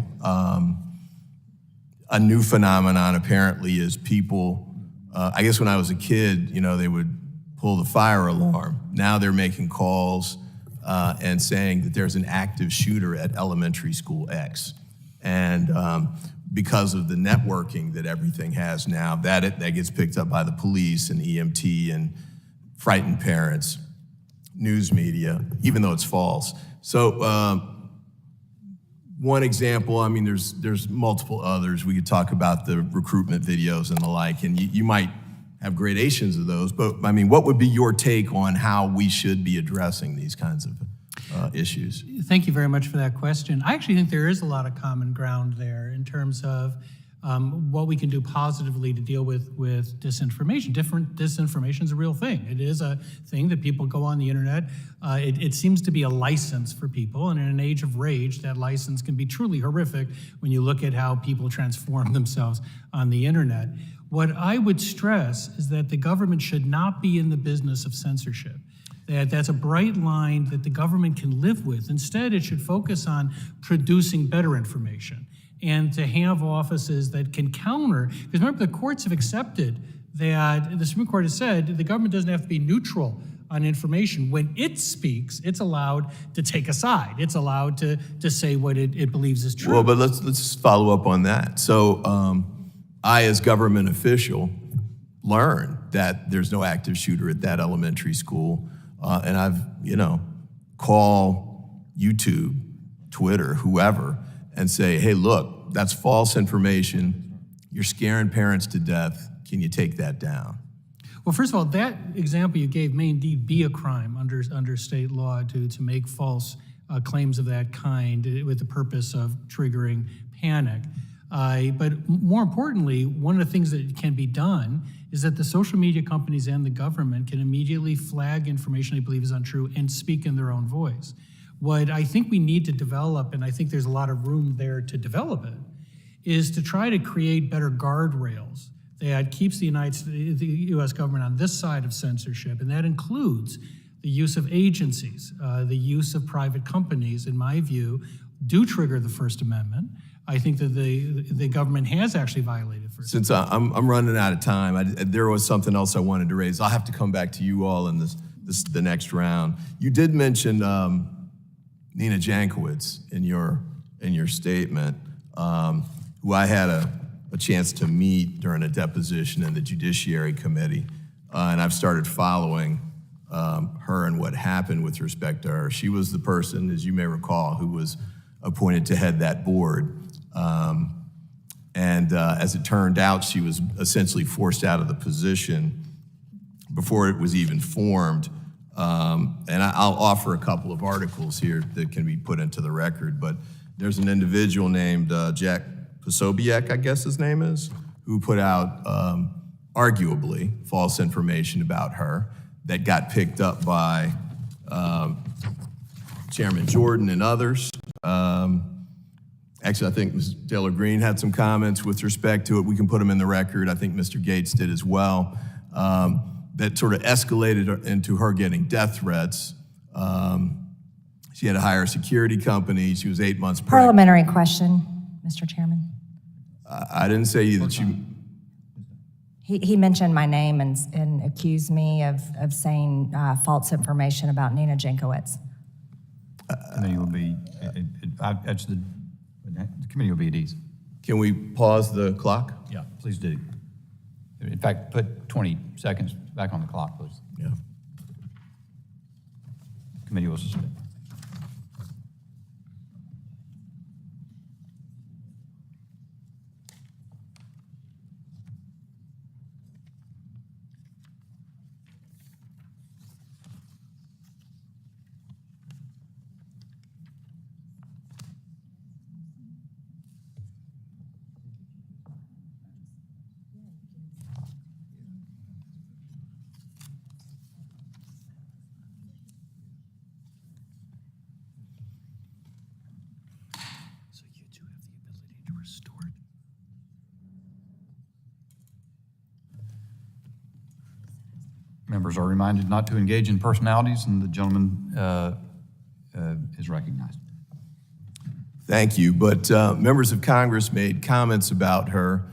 a new phenomenon apparently is people, I guess when I was a kid, they would pull the fire alarm. Now they're making calls and saying that there's an active shooter at elementary school X. And because of the networking that everything has now, that gets picked up by the police and EMT and frightened parents, news media, even though it's false. So one example, I mean, there's multiple others. We could talk about the recruitment videos and the like, and you might have gradations of those, but I mean, what would be your take on how we should be addressing these kinds of issues? Thank you very much for that question. I actually think there is a lot of common ground there in terms of what we can do positively to deal with disinformation. Disinformation is a real thing. It is a thing that people go on the internet. It seems to be a license for people, and in an age of rage, that license can be truly horrific when you look at how people transform themselves on the internet. What I would stress is that the government should not be in the business of censorship. That's a bright line that the government can live with. Instead, it should focus on producing better information and to have offices that can counter. Because remember, the courts have accepted that, the Supreme Court has said the government doesn't have to be neutral on information. When it speaks, it's allowed to take a side. It's allowed to say what it believes is true. Well, but let's follow up on that. So I, as government official, learned that there's no active shooter at that elementary school. And I've, call YouTube, Twitter, whoever, and say, hey, look, that's false information. You're scaring parents to death. Can you take that down? Well, first of all, that example you gave may indeed be a crime under state law to make false claims of that kind with the purpose of triggering panic. But more importantly, one of the things that can be done is that the social media companies and the government can immediately flag information they believe is untrue and speak in their own voice. What I think we need to develop, and I think there's a lot of room there to develop it, is to try to create better guardrails that keeps the U.S. government on this side of censorship, and that includes the use of agencies, the use of private companies, in my view, do trigger the First Amendment. I think that the government has actually violated First Since I'm running out of time, there was something else I wanted to raise. I'll have to come back to you all in the next round. You did mention Nina Jankowicz in your statement, who I had a chance to meet during a deposition in the Judiciary Committee, and I've started following her and what happened with respect to her. She was the person, as you may recall, who was appointed to head that board. And as it turned out, she was essentially forced out of the position before it was even formed. And I'll offer a couple of articles here that can be put into the record, but there's an individual named Jack Posobiec, I guess his name is, who put out arguably false information about her that got picked up by Chairman Jordan and others. Actually, I think Ms. Taylor Greene had some comments with respect to it. We can put them in the record. I think Mr. Gates did as well. That sort of escalated into her getting death threats. She had to hire a security company. She was 8 months pregnant. Parliamentary question, Mr. Chairman. I didn't say that she... He mentioned my name and accused me of saying false information about Nina Jankowicz. Committee will be, the committee will be at ease. Can we pause the clock? Yeah, please do. In fact, put 20 seconds back on the clock, please. Yeah. Committee will suspend. Members are reminded not to engage in personalities, and the gentleman is recognized. Thank you. But members of Congress made comments about her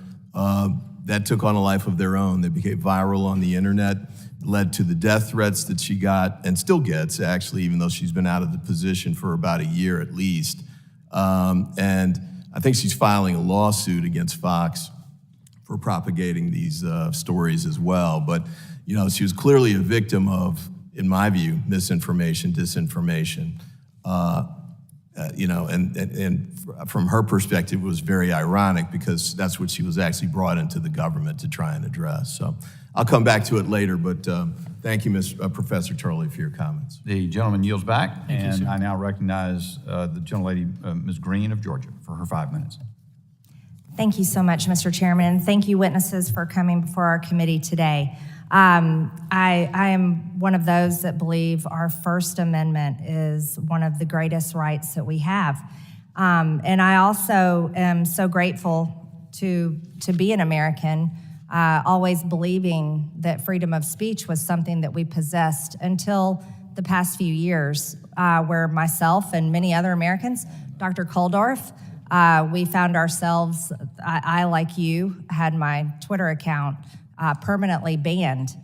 that took on a life of their own. They became viral on the internet, led to the death threats that she got, and still gets, actually, even though she's been out of the position for about a year at least. And I think she's filing a lawsuit against Fox for propagating these stories as well. But you know, she was clearly a victim of, in my view, misinformation, disinformation. You know, and from her perspective, it was very ironic because that's what she was actually brought into the government to try and address. So I'll come back to it later, but thank you, Professor Turley, for your comments. The gentleman yields back, Thank you, and sir. I now recognize the gentlelady, Ms. Green of Georgia, for her 5 minutes. Thank you so much, Mr. Chairman. Thank you, witnesses, for coming before our committee today. I am one of those that believe our First Amendment is one of the greatest rights that we have. And I also am so grateful to be an American, always believing that freedom of speech was something that we possessed until the past few years, where myself and many other Americans, Dr. Kuldorf, we found ourselves, I like you, had my Twitter account permanently banned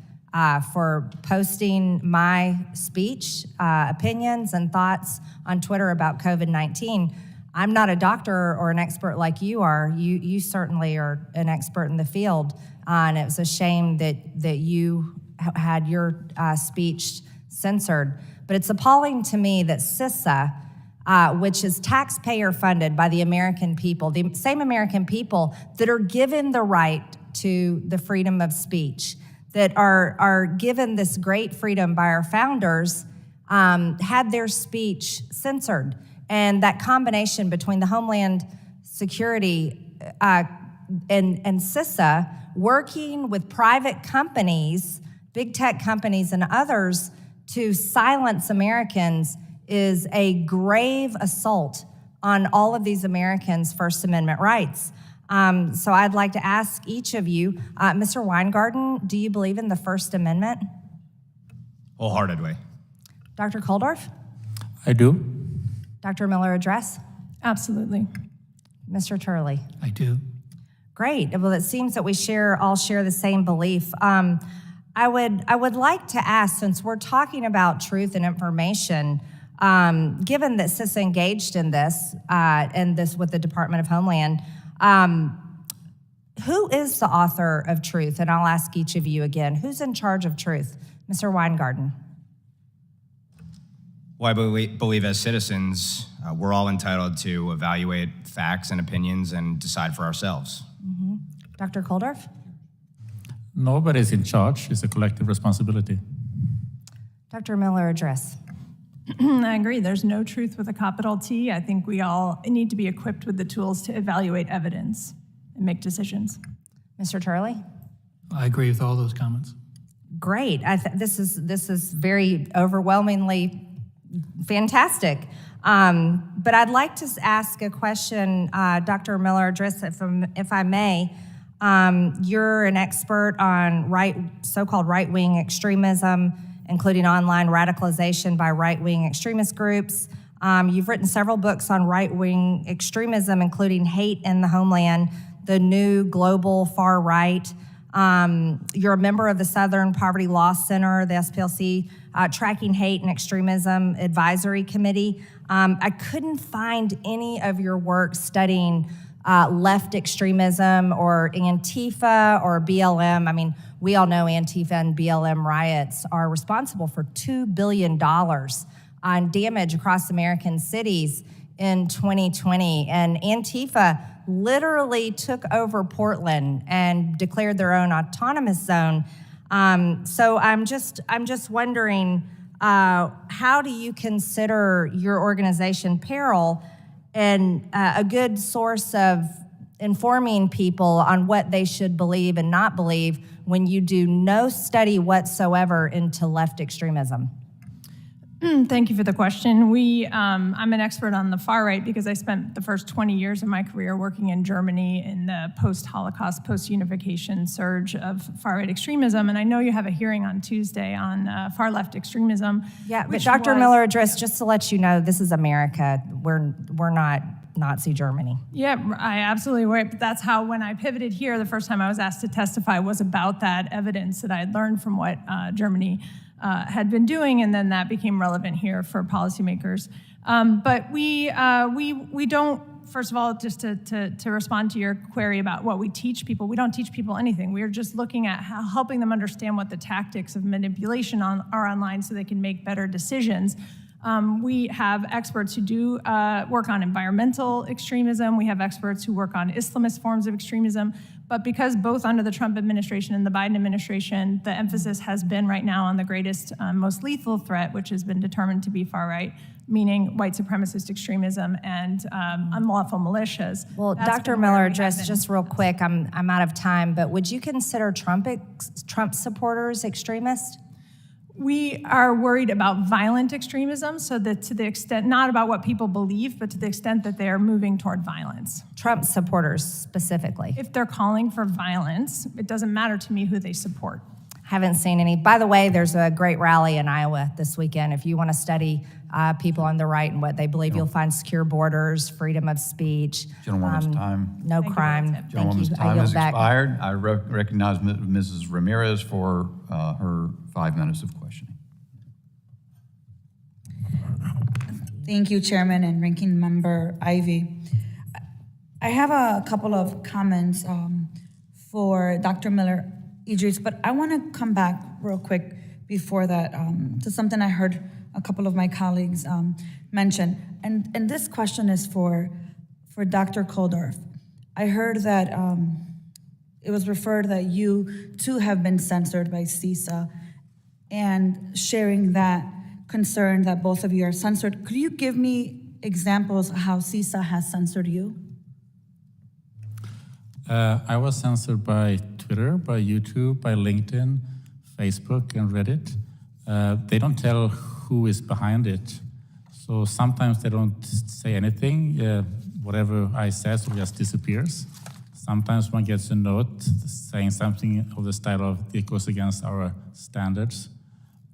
for posting my speech, opinions, and thoughts on Twitter about COVID-19. I'm not a doctor or an expert like you are. You certainly are an expert in the field, and it was a shame that you had your speech censored. But it's appalling to me that CISA, which is taxpayer funded by the American people, the same American people that are given the right to the freedom of speech, that are given this great freedom by our founders, had their speech censored. And that combination between the Homeland Security and CISA working with private companies, big tech companies and others to silence Americans is a grave assault on all of these Americans' First Amendment rights. So I'd like to ask each of you, Mr. Weingarten, do you believe in the First Amendment? Wholeheartedly. Dr. Kuldorf? I do. Dr. Miller Address? Absolutely. Mr. Turley? I do. Great. Well, it seems that we all share the same belief. I would like to ask, since we're talking about truth and information, given that CISA engaged in this with the Department of Homeland, who is the author of truth? And I'll ask each of you again, who's in charge of truth? Mr. Weingarten. Well, I believe as citizens, we're all entitled to evaluate facts and opinions and decide for ourselves. Mm-hmm. Dr. Kuldorf? Nobody's in charge. It's a collective responsibility. Dr. Miller Address. I agree. There's no truth with a capital T. I think we all need to be equipped with the tools to evaluate evidence and make decisions. Mr. Turley? I agree with all those comments. Great. This is very overwhelmingly fantastic. But I'd like to ask a question, Dr. Miller Address, if I may. You're an expert on so-called right-wing extremism, including online radicalization by right-wing extremist groups. You've written several books on right-wing extremism, including Hate in the Homeland, The New Global Far Right. You're a member of the Southern Poverty Law Center, the SPLC, Tracking Hate and Extremism Advisory Committee. I couldn't find any of your work studying left extremism or Antifa or BLM. I mean, we all know Antifa and BLM riots are responsible for $2 billion on damage across American cities in 2020. And Antifa literally took over Portland and declared their own autonomous zone. So I'm just wondering, how do you consider your organization, Peril, and a good source of informing people on what they should believe and not believe when you do no study whatsoever into left extremism? Thank you for the question. I'm an expert on the far right because I spent the first 20 years of my career working in Germany in the post-Holocaust, post-unification surge of far right extremism. And I know you have a hearing on Tuesday on far left extremism. Yeah, but Dr. Miller, just to let you know, this is America. We're not Nazi Germany. Yeah, I absolutely right. But that's how, when I pivoted here, the first time I was asked to testify was about that evidence that I had learned from what Germany had been doing, and then that became relevant here for policymakers. But we don't, first of all, just to respond to your query about what we teach people, we don't teach people anything. We're just looking at helping them understand what the tactics of manipulation are online so they can make better decisions. We have experts who do work on environmental extremism. We have experts who work on Islamist forms of extremism. But because both under the Trump administration and the Biden administration, the emphasis has been right now on the greatest, most lethal threat, which has been determined to be far right, meaning white supremacist extremism and unlawful militias. Well, Dr. Miller, just real quick, I'm out of time, but would you consider Trump supporters extremists? We are worried about violent extremism, so that to the extent, not about what people believe, but to the extent that they are moving toward violence. Trump supporters specifically. If they're calling for violence, it doesn't matter to me who they support. Haven't seen any. By the way, there's a great rally in Iowa this weekend. If you want to study people on the right and what they believe, you'll find secure borders, freedom of speech. Gentlewoman's time. No crime. Thank Gentlewoman's you. time I has yield back. expired. I recognize Mrs. Ramirez for her 5 minutes of questioning. Thank you, Chairman and Ranking Member Ivey. I have a couple of comments for Dr. Miller Idris, but I want to come back real quick before that to something I heard a couple of my colleagues mention. And this question is for Dr. Koldorf. I heard that it was referred that you too have been censored by CISA, and sharing that concern that both of you are censored. Could you give me examples of how CISA has censored you? I was censored by Twitter, by YouTube, by LinkedIn, Facebook, and Reddit. They don't tell who is behind it. So sometimes they don't say anything. Whatever I say sort of just disappears. Sometimes one gets a note saying something of the style of it goes against our standards,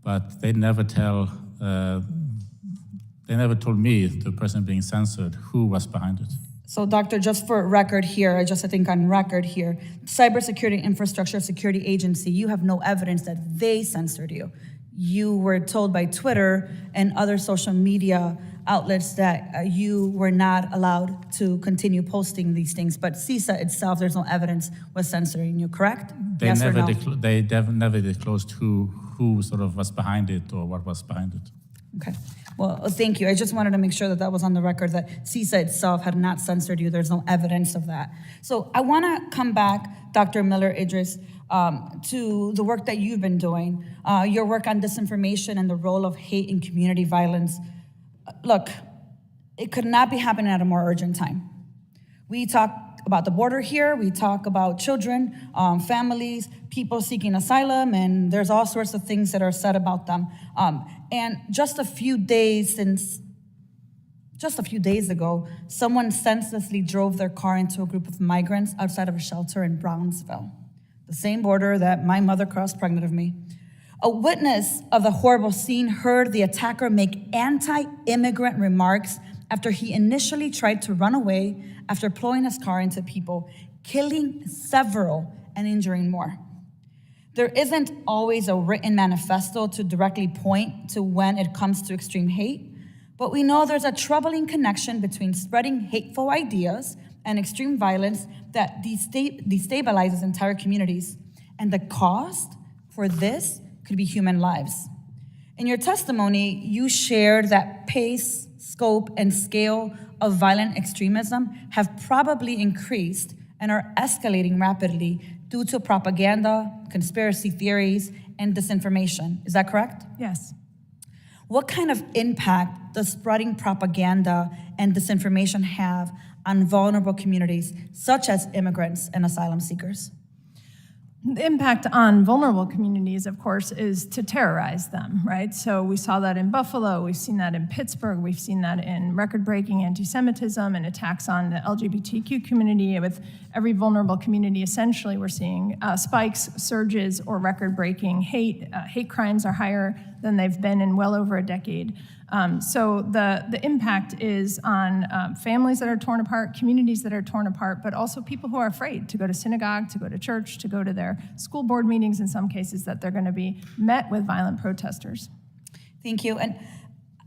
but they never tell. They never told me, the person being censored, who was behind it. So, Doctor, just for record here, I think on record here, Cybersecurity Infrastructure Security Agency, you have no evidence that they censored you. You were told by Twitter and other social media outlets that you were not allowed to continue posting these things, but CISA itself, there's no evidence, was censoring you, correct? They yes never or no? They never disclosed who sort of was behind it or what was behind it. Okay. Well, thank you. I just wanted to make sure that that was on the record, that CISA itself had not censored you. There's no evidence of that. So I want to come back, Dr. Miller Idris, to the work that you've been doing, your work on disinformation and the role of hate and community violence. Look, it could not be happening at a more urgent time. We talk about the border here, we talk about children, families, people seeking asylum, and there's all sorts of things that are said about them. And just a few days ago, someone senselessly drove their car into a group of migrants outside of a shelter in Brownsville, the same border that my mother crossed pregnant of me. A witness of the horrible scene heard the attacker make anti-immigrant remarks after he initially tried to run away after pulling his car into people, killing several and injuring more. There isn't always a written manifesto to directly point to when it comes to extreme hate, but we know there's a troubling connection between spreading hateful ideas and extreme violence that destabilizes entire communities. And the cost for this could be human lives. In your testimony, you shared that pace, scope, and scale of violent extremism have probably increased and are escalating rapidly due to propaganda, conspiracy theories, and disinformation. Is that correct? Yes. What kind of impact does spreading propaganda and disinformation have on vulnerable communities, such as immigrants and asylum seekers? The impact on vulnerable communities, of course, is to terrorize them, right? So we saw that in Buffalo, we've seen that in Pittsburgh, we've seen that in record-breaking anti-Semitism and attacks on the LGBTQ community. With every vulnerable community, essentially, we're seeing spikes, surges, or record-breaking hate. Hate crimes are higher than they've been in well over a decade. So the impact is on families that are torn apart, communities that are torn apart, but also people who are afraid to go to synagogue, to go to church, to go to their school board meetings, in some cases that they're going to be met with violent protesters. Thank you. And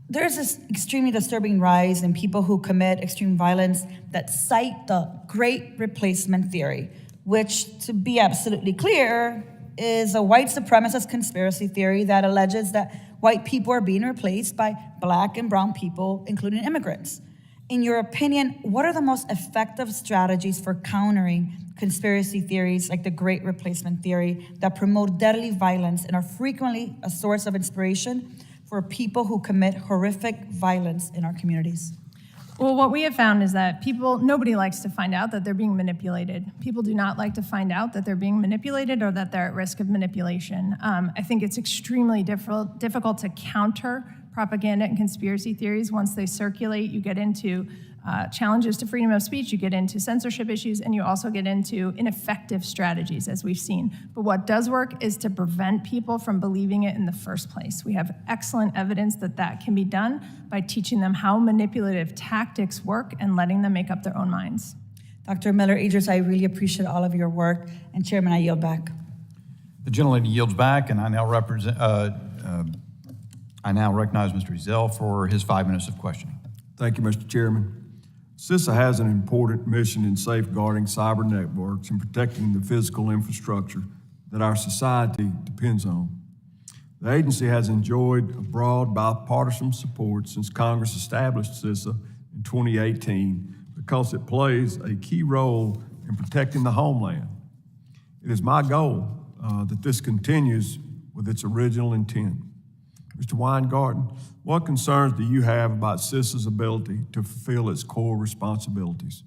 there's this extremely disturbing rise in people who commit extreme violence that cite the Great Replacement theory, which, to be absolutely clear, is a white supremacist conspiracy theory that alleges that white people are being replaced by Black and brown people, including immigrants. In your opinion, what are the most effective strategies for countering conspiracy theories like the Great Replacement theory that promote deadly violence and are frequently a source of inspiration for people who commit horrific violence in our communities? Well, what we have found is that nobody likes to find out that they're being manipulated. People do not like to find out that they're being manipulated or that they're at risk of manipulation. I think it's extremely difficult to counter propaganda and conspiracy theories once they circulate. You get into challenges to freedom of speech, you get into censorship issues, and you also get into ineffective strategies, as we've seen. But what does work is to prevent people from believing it in the first place. We have excellent evidence that that can be done by teaching them how manipulative tactics work and letting them make up their own minds. Dr. Miller-Idris, I really appreciate all of your work. And Chairman, I yield back. The gentlelady yields back, and I now recognize Mr. Ezell for his 5 minutes of questioning. Thank you, Mr. Chairman. CISA has an important mission in safeguarding cyber networks and protecting the physical infrastructure that our society depends on. The agency has enjoyed a broad bipartisan support since Congress established CISA in 2018 because it plays a key role in protecting the homeland. It is my goal that this continues with its original intent. Mr. Weingarten, what concerns do you have about CISA's ability to fulfill its core responsibilities?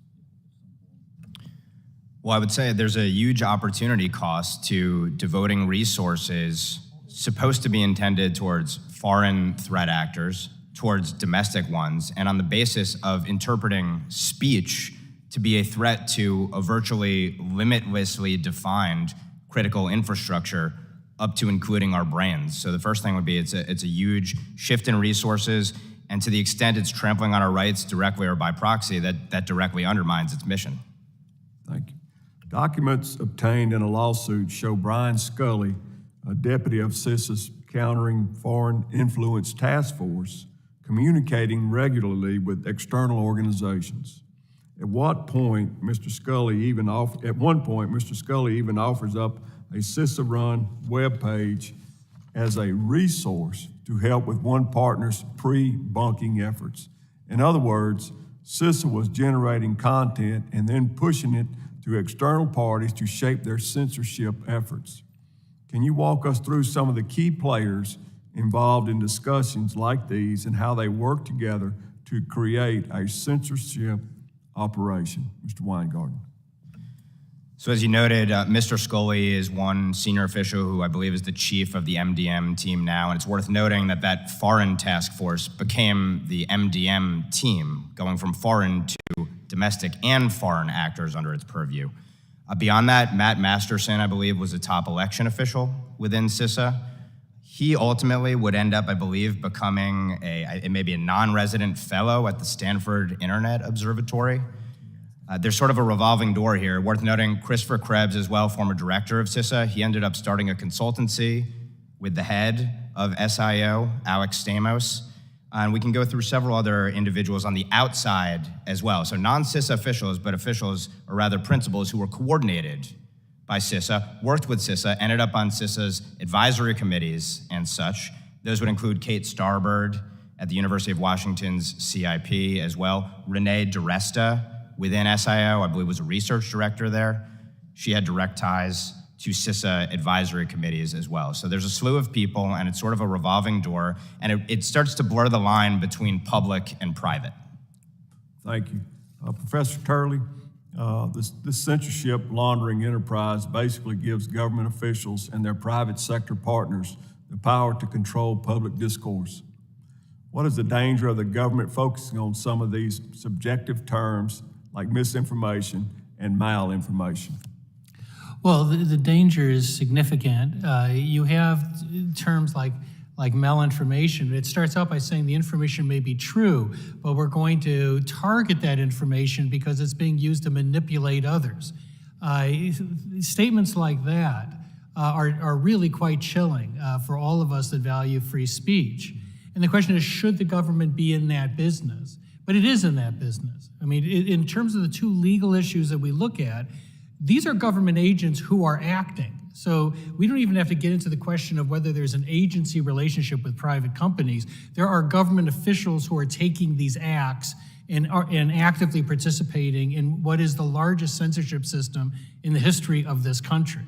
Well, I would say there's a huge opportunity cost to devoting resources supposed to be intended towards foreign threat actors, towards domestic ones, and on the basis of interpreting speech to be a threat to a virtually limitlessly defined critical infrastructure up to including our brains. So the first thing would be it's a huge shift in resources, and to the extent it's trampling on our rights directly or by proxy, that directly undermines its mission. Thank you. Documents obtained in a lawsuit show Brian Scully, a deputy of CISA's Countering Foreign Influence Task Force, communicating regularly with external organizations. At one point, Mr. Scully even offers up a CISA-run webpage as a resource to help with one partner's pre-bunking efforts. In other words, CISA was generating content and then pushing it to external parties to shape their censorship efforts. Can you walk us through some of the key players involved in discussions like these and how they work together to create a censorship operation? Mr. Weingarten. So as you noted, Mr. Scully is one senior official who I believe is the chief of the MDM team now, and it's worth noting that that foreign task force became the MDM team, going from foreign to domestic and foreign actors under its purview. Beyond that, Matt Masterson, I believe, was a top election official within CISA. He ultimately would end up, I believe, becoming maybe a non-resident fellow at the Stanford Internet Observatory. There's sort of a revolving door here. Worth noting, Christopher Krebs as well, former director of CISA, he ended up starting a consultancy with the head of SIO, Alex Stamos, and we can go through several other individuals on the outside as well. So non-CISA officials, but officials, or rather principals, who were coordinated by CISA, worked with CISA, ended up on CISA's advisory committees and such. Those would include Kate Starbird at the University of Washington's CIP as well. Renee DiResta within SIO, I believe was a research director there. She had direct ties to CISA advisory committees as well. So there's a slew of people, and it's sort of a revolving door, and it starts to blur the line between public and private. Thank you. Professor Turley, this censorship laundering enterprise basically gives government officials and their private sector partners the power to control public discourse. What is the danger of the government focusing on some of these subjective terms like misinformation and malinformation? Well, the danger is significant. You have terms like malinformation. It starts out by saying the information may be true, but we're going to target that information because it's being used to manipulate others. Statements like that are really quite chilling for all of us that value free speech. And the question is, should the government be in that business? But it is in that business. I mean, in terms of the two legal issues that we look at, these are government agents who are acting. So we don't even have to get into the question of whether there's an agency relationship with private companies. There are government officials who are taking these acts and actively participating in what is the largest censorship system in the history of this country.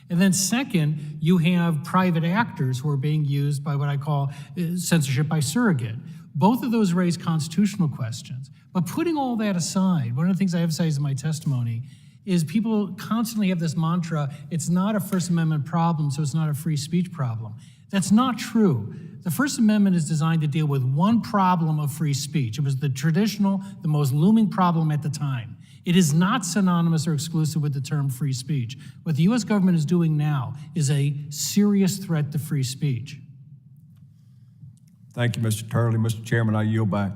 And then second, you have private actors who are being used by what I call censorship by surrogate. Both of those raise constitutional questions. But putting all that aside, one of the things I emphasize in my testimony is people constantly have this mantra, it's not a First Amendment problem, so it's not a free speech problem. That's not true. The First Amendment is designed to deal with one problem of free speech. It was the traditional, the most looming problem at the time. It is not synonymous or exclusive with the term free speech. What the US government is doing now is a serious threat to free speech. Thank you, Mr. Turley. Mr. Chairman, I yield back.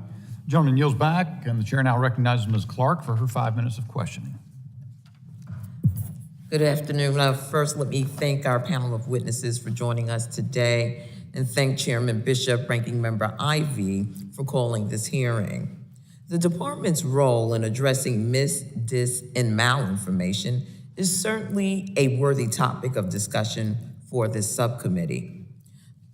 Gentleman yields back, and the chair now recognizes Ms. Clark for her 5 minutes of questioning. Good afternoon. First, let me thank our panel of witnesses for joining us today, and thank Chairman Bishop, Ranking Member Ivey, for calling this hearing. The department's role in addressing mis, dis, and malinformation is certainly a worthy topic of discussion for this subcommittee.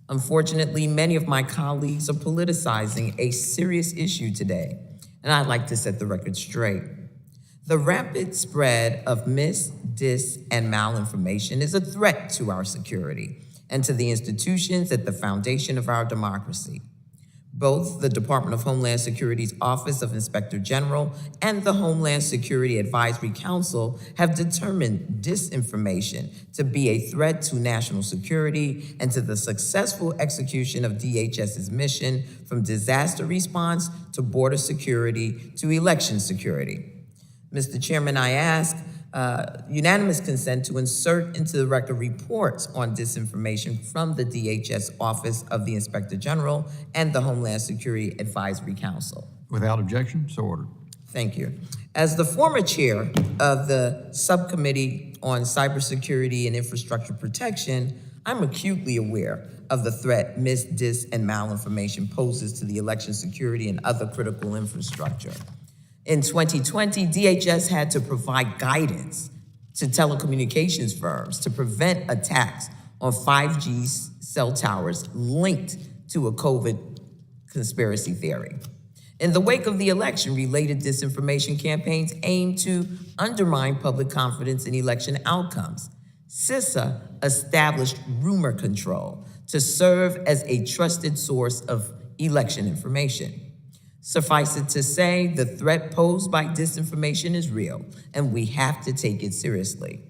Unfortunately, many of my colleagues are politicizing a serious issue today, and I'd like to set the record straight. The rapid spread of mis, dis, and malinformation is a threat to our security and to the institutions at the foundation of our democracy. Both the Department of Homeland Security's Office of Inspector General and the Homeland Security Advisory Council have determined disinformation to be a threat to national security and to the successful execution of DHS's mission from disaster response to border security to election security. Mr. Chairman, I ask unanimous consent to insert into the record reports on disinformation from the DHS Office of the Inspector General and the Homeland Security Advisory Council. Without objection, so ordered. Thank you. As the former chair of the Subcommittee on Cybersecurity and Infrastructure Protection, I'm acutely aware of the threat mis, dis, and malinformation poses to the election security and other critical infrastructure. In 2020, DHS had to provide guidance to telecommunications firms to prevent attacks on 5G cell towers linked to a COVID conspiracy theory. In the wake of the election, related disinformation campaigns aimed to undermine public confidence in election outcomes. CISA established rumor control to serve as a trusted source of election information. Suffice it to say, the threat posed by disinformation is real, and we have to take it seriously.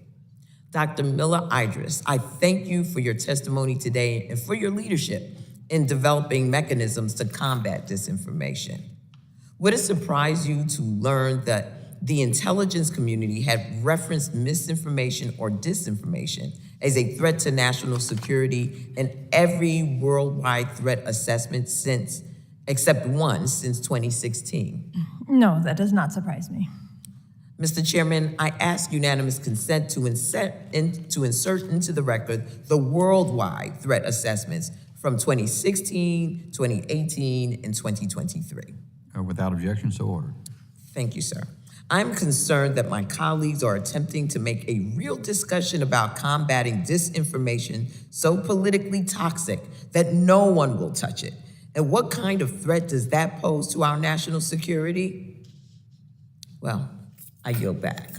Dr. Miller-Idris, I thank you for your testimony today and for your leadership in developing mechanisms to combat disinformation. Would it surprise you to learn that the intelligence community had referenced misinformation or disinformation as a threat to national security in every worldwide threat assessment except one since 2016? No, that does not surprise me. Mr. Chairman, I ask unanimous consent to insert into the record the worldwide threat assessments from 2016, 2018, and 2023. Without objection, so ordered. Thank you, sir. I'm concerned that my colleagues are attempting to make a real discussion about combating disinformation so politically toxic that no one will touch it. And what kind of threat does that pose to our national security? Well, I yield back.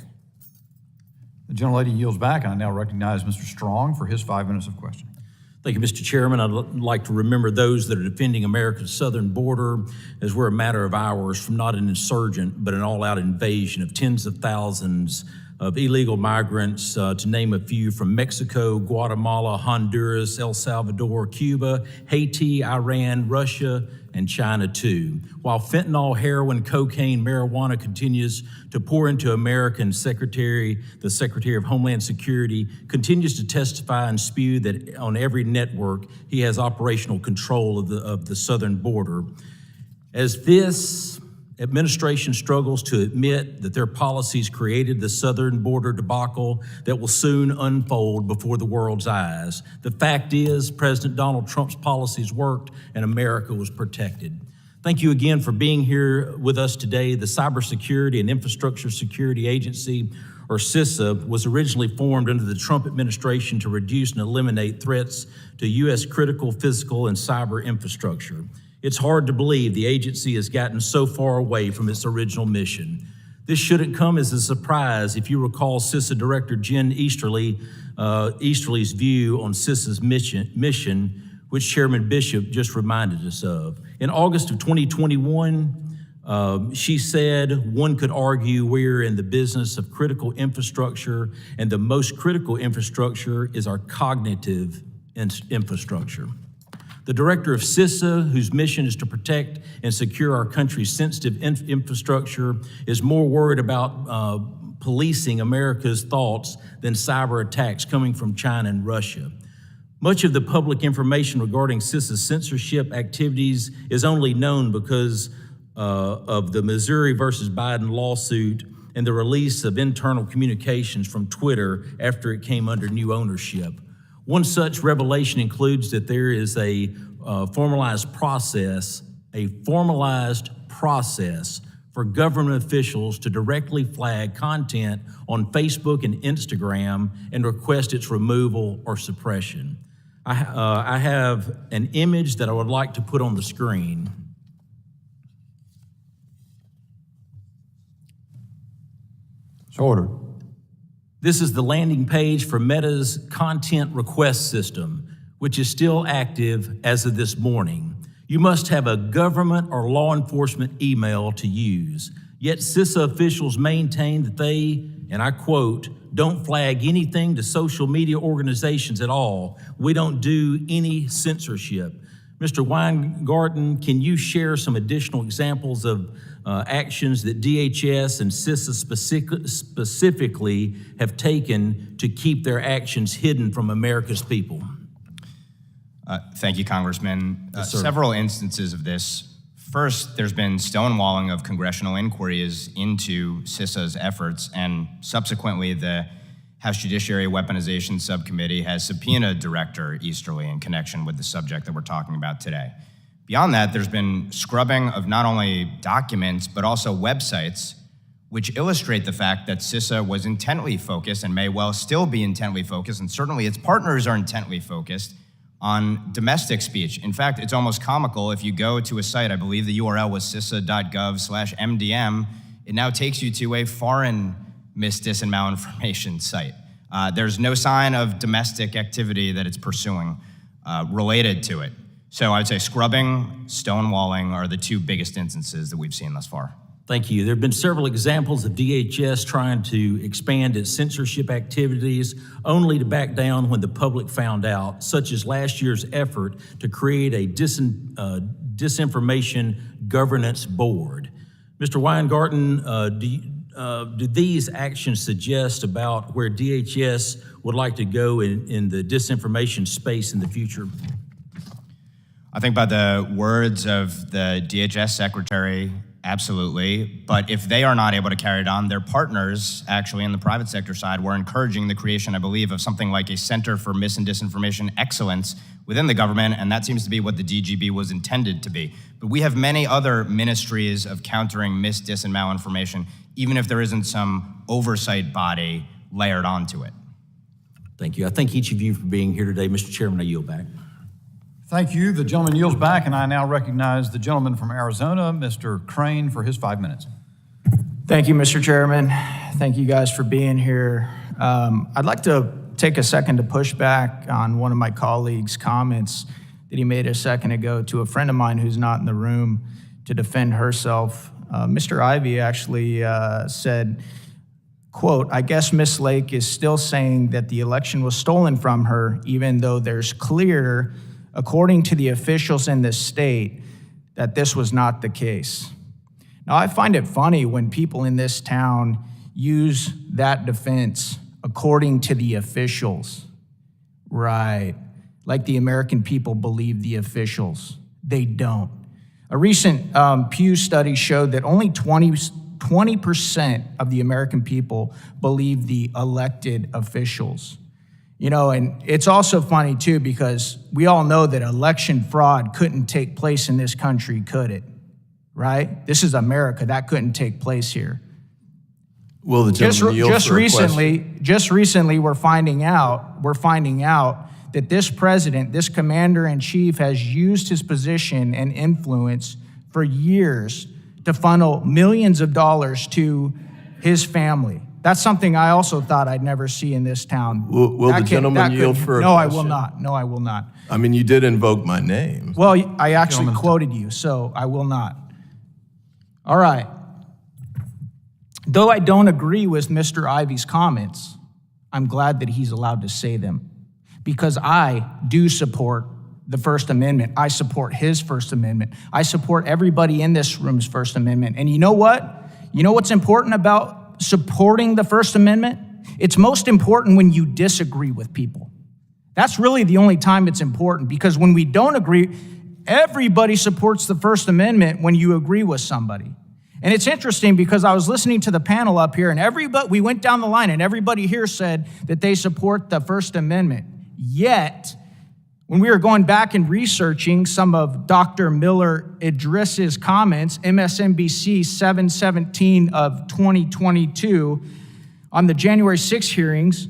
The gentlelady yields back, and I now recognize Mr. Strong for his 5 minutes of questioning. Thank you, Mr. Chairman. I'd like to remember those that are defending America's southern border as we're a matter of hours from not an insurgent, but an all-out invasion of tens of thousands of illegal migrants, to name a few, from Mexico, Guatemala, Honduras, El Salvador, Cuba, Haiti, Iran, Russia, and China too. While fentanyl, heroin, cocaine, marijuana continues to pour into America, and the Secretary of Homeland Security continues to testify and spew that on every network he has operational control of the southern border. As this administration struggles to admit that their policies created the southern border debacle that will soon unfold before the world's eyes, the fact is President Donald Trump's policies worked and America was protected. Thank you again for being here with us today. The Cybersecurity and Infrastructure Security Agency, or CISA, was originally formed under the Trump administration to reduce and eliminate threats to U.S. critical physical and cyber infrastructure. It's hard to believe the agency has gotten so far away from its original mission. This shouldn't come as a surprise if you recall CISA Director Jen Easterly's view on CISA's mission, which Chairman Bishop just reminded us of. In August of 2021, she said, one could argue we're in the business of critical infrastructure, and the most critical infrastructure is our cognitive infrastructure. The director of CISA, whose mission is to protect and secure our country's sensitive infrastructure, is more worried about policing America's thoughts than cyber attacks coming from China and Russia. Much of the public information regarding CISA's censorship activities is only known because of the Missouri versus Biden lawsuit and the release of internal communications from Twitter after it came under new ownership. One such revelation includes that there is a formalized process for government officials to directly flag content on Facebook and Instagram and request its removal or suppression. I have an image that I would like to put on the screen. So ordered. This is the landing page for Meta's content request system, which is still active as of this morning. You must have a government or law enforcement email to use. Yet CISA officials maintain that they, and I quote, don't flag anything to social media organizations at all. We don't do any censorship. Mr. Weingarten, can you share some additional examples of actions that DHS and CISA specifically have taken to keep their actions hidden from America's people? Thank you, Congressman. Yes, sir. Several instances of this. First, there's been stonewalling of congressional inquiries into CISA's efforts, and subsequently the House Judiciary Weaponization Subcommittee has subpoenaed Director Easterly in connection with the subject that we're talking about today. Beyond that, there's been scrubbing of not only documents, but also websites, which illustrate the fact that CISA was intently focused and may well still be intently focused, and certainly its partners are intently focused on domestic speech. In fact, it's almost comical. If you go to a site, I believe the URL was cisa.gov/MDM, it now takes you to a foreign dis and malinformation site. There's no sign of domestic activity that it's pursuing related to it. So I would say scrubbing, stonewalling are the two biggest instances that we've seen thus far. Thank you. There have been several examples of DHS trying to expand its censorship activities only to back down when the public found out, such as last year's effort to create a disinformation governance board. Mr. Weingarten, do these actions suggest about where DHS would like to go in the disinformation space in the future? I think by the words of the DHS Secretary Absolutely. But if they are not able to carry it on, their partners, actually in the private sector side, were encouraging the creation, I believe, of something like a Center for Mis and Disinformation Excellence within the government, and that seems to be what the DGB was intended to be. But we have many other ministries of countering mis, dis, and malinformation, even if there isn't some oversight body layered onto it. Thank you. I thank each of you for being here today. Mr. Chairman, I yield back. Thank you. The gentleman yields back, and I now recognize the gentleman from Arizona, Mr. Crane, for his 5 minutes. Thank you, Mr. Chairman. Thank you guys for being here. I'd like to take a second to push back on one of my colleagues' comments that he made a second ago to a friend of mine who's not in the room to defend herself. Mr. Ivey actually said, quote, "I guess Ms. Lake is still saying that the election was stolen from her, even though there's clear, according to the officials in the state, that this was not the case." Now, I find it funny when people in this town use that defense, according to the officials. Right. Like the American people believe the officials. They don't. A recent Pew study showed that only 20% of the American people believe the elected officials. You know, and it's also funny too, because we all know that election fraud couldn't take place in this country, could it? Right? This is America. That couldn't take place here. Will the gentleman yield for a question? Just recently, we're finding out that this president, this commander-in-chief, has used his position and influence for years to funnel millions of dollars to his family. That's something I also thought I'd never see in this town. Will the gentleman yield for a question? question? No, I will not. No, I will not. I mean, you did invoke my name. Well, I actually quoted you, so I will not. All right. Though I don't agree with Mr. Ivey's comments, I'm glad that he's allowed to say them, because I do support the First Amendment. I support his First Amendment. I support everybody in this room's First Amendment. And you know what? You know what's important about supporting the First Amendment? It's most important when you disagree with people. That's really the only time it's important, because when we don't agree, everybody supports the First Amendment when you agree with somebody. And it's interesting because I was listening to the panel up here, and we went down the line, and everybody here said that they support the First Amendment. Yet, when we were going back and researching some of Dr. Miller Idris's comments, MSNBC 7/17 of 2022, on the January 6 hearings,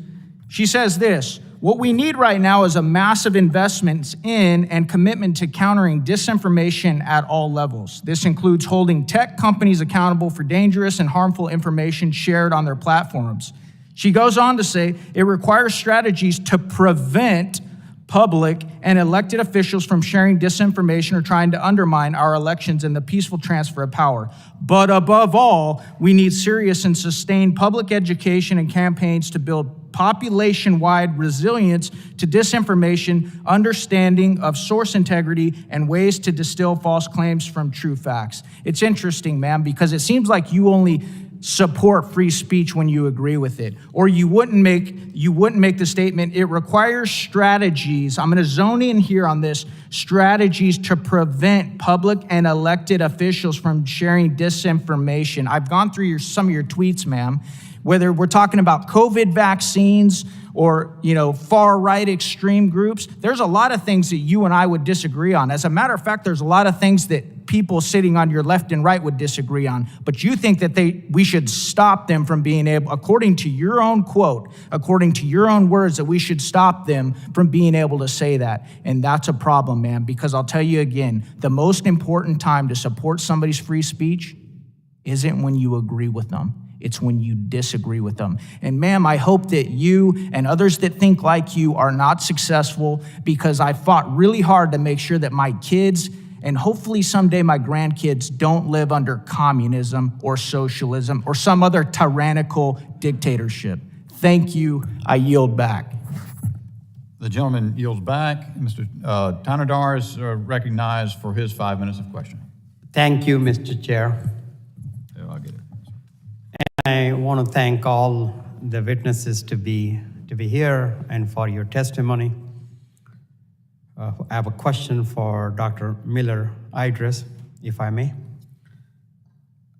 she says this: "What we need right now is a massive investment in and commitment to countering disinformation at all levels. This includes holding tech companies accountable for dangerous and harmful information shared on their platforms." She goes on to say, "It requires strategies to prevent public and elected officials from sharing disinformation or trying to undermine our elections and the peaceful transfer of power. But above all, we need serious and sustained public education and campaigns to build population-wide resilience to disinformation, understanding of source integrity, and ways to distill false claims from true facts." It's interesting, ma'am, because it seems like you only support free speech when you agree with it, or you wouldn't make the statement, "It requires strategies." I'm going to zone in here on this: strategies to prevent public and elected officials from sharing disinformation. I've gone through some of your tweets, ma'am. Whether we're talking about COVID vaccines or, far-right extreme groups, there's a lot of things that you and I would disagree on. As a matter of fact, there's a lot of things that people sitting on your left and right would disagree on. But you think that we should stop them from being able, according to your own quote, according to your own words, that we should stop them from being able to say that. And that's a problem, man, because I'll tell you again, the most important time to support somebody's free speech isn't when you agree with them. It's when you disagree with them. And ma'am, I hope that you and others that think like you are not successful, because I fought really hard to make sure that my kids and hopefully someday my grandkids don't live under communism or socialism or some other tyrannical dictatorship. Thank you. I yield back. The gentleman yields back. Mr. Tanadar is recognized for his 5 minutes of questioning. Thank you, Mr. Chair. I'll get it. I want to thank all the witnesses to be here and for your testimony. I have a question for Dr. Miller Idris, if I may.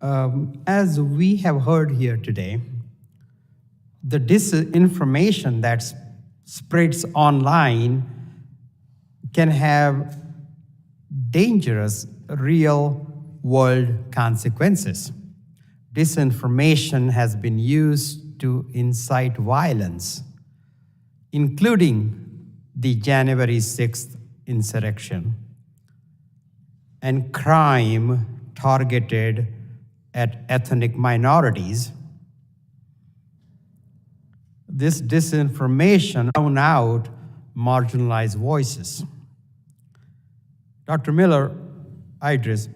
As we have heard here today, the disinformation that spreads online can have dangerous real-world consequences. Disinformation has been used to incite violence, including the January 6th insurrection, and crime targeted at ethnic minorities. This disinformation drown out marginalized voices. Dr. Miller, Idris,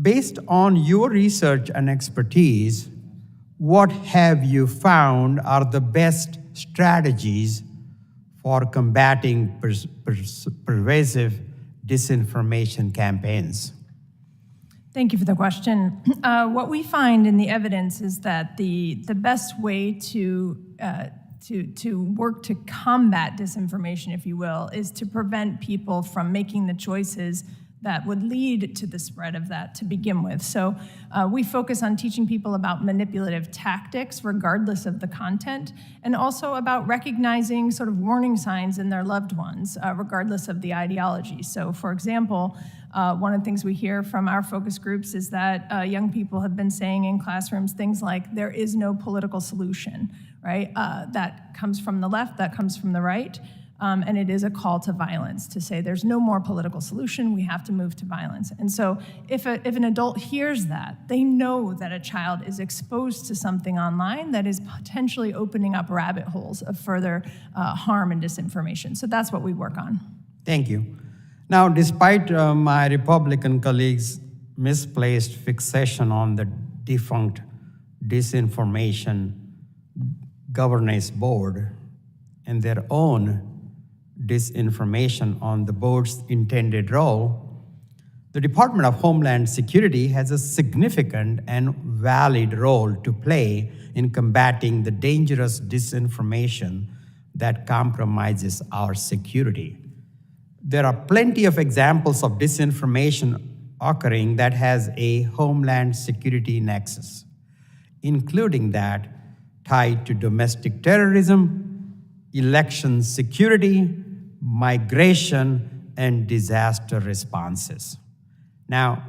based on your research and expertise, what have you found are the best strategies for combating pervasive disinformation campaigns? Thank you for the question. What we find in the evidence is that the best way to work to combat disinformation, if you will, is to prevent people from making the choices that would lead to the spread of that to begin with. So we focus on teaching people about manipulative tactics, regardless of the content, and also about recognizing sort of warning signs in their loved ones, regardless of the ideology. So for example, one of the things we hear from our focus groups is that young people have been saying in classrooms things like, there is no political solution, right? That comes from the left, that comes from the right. And it is a call to violence to say there's no more political solution, we have to move to violence. And so if an adult hears that, they know that a child is exposed to something online that is potentially opening up rabbit holes of further harm and disinformation. So that's what we work on. Thank you. Now, despite my Republican colleagues' misplaced fixation on the defunct Disinformation Governance Board and their own disinformation on the board's intended role, the Department of Homeland Security has a significant and valid role to play in combating the dangerous disinformation that compromises our security. There are plenty of examples of disinformation occurring that has a Homeland Security nexus, including that tied to domestic terrorism, election security, migration, and disaster responses. Now,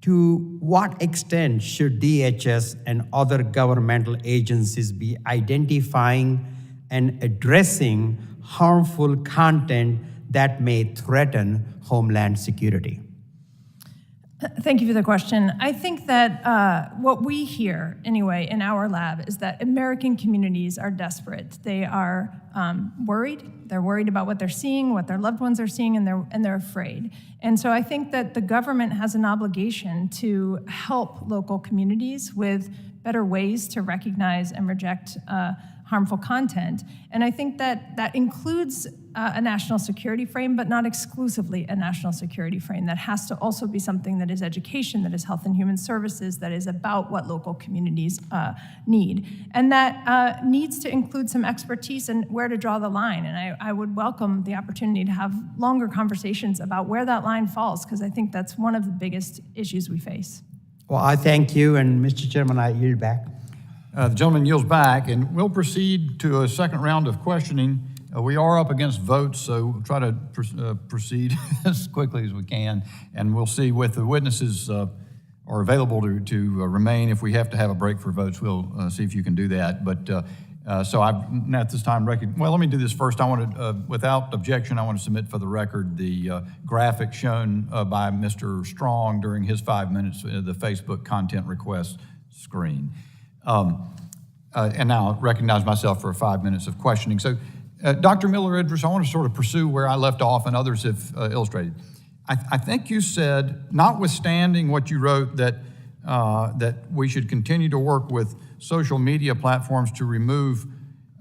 to what extent should DHS and other governmental agencies be identifying and addressing harmful content that may threaten Homeland Security? Thank you for the question. I think that what we hear, anyway, in our lab is that American communities are desperate. They are worried. They're worried about what they're seeing, what their loved ones are seeing, and they're afraid. And so I think that the government has an obligation to help local communities with better ways to recognize and reject harmful content. And I think that that includes a national security frame, but not exclusively a national security frame. That has to also be something that is education, that is health and human services, that is about what local communities need. And that needs to include some expertise in where to draw the line. And I would welcome the opportunity to have longer conversations about where that line falls, because I think that's one of the biggest issues we face. Well, I thank you, and Mr. Chairman, I yield back. The gentleman yields back, and we'll proceed to a second round of questioning. We are up against votes, so we'll try to proceed as quickly as we can, and we'll see with the witnesses are available to remain. If we have to have a break for votes, we'll see if you can do that. But so I've at this time well, let me do this first. I want to, without objection, I want to submit for the record the graphic shown by Mr. Strong during his 5 minutes, the Facebook content request screen. And now I recognize myself for 5 minutes of questioning. So, Dr. Miller Idris, I want to sort of pursue where I left off and others have illustrated. I think you said, notwithstanding what you wrote, that we should continue to work with social media platforms to remove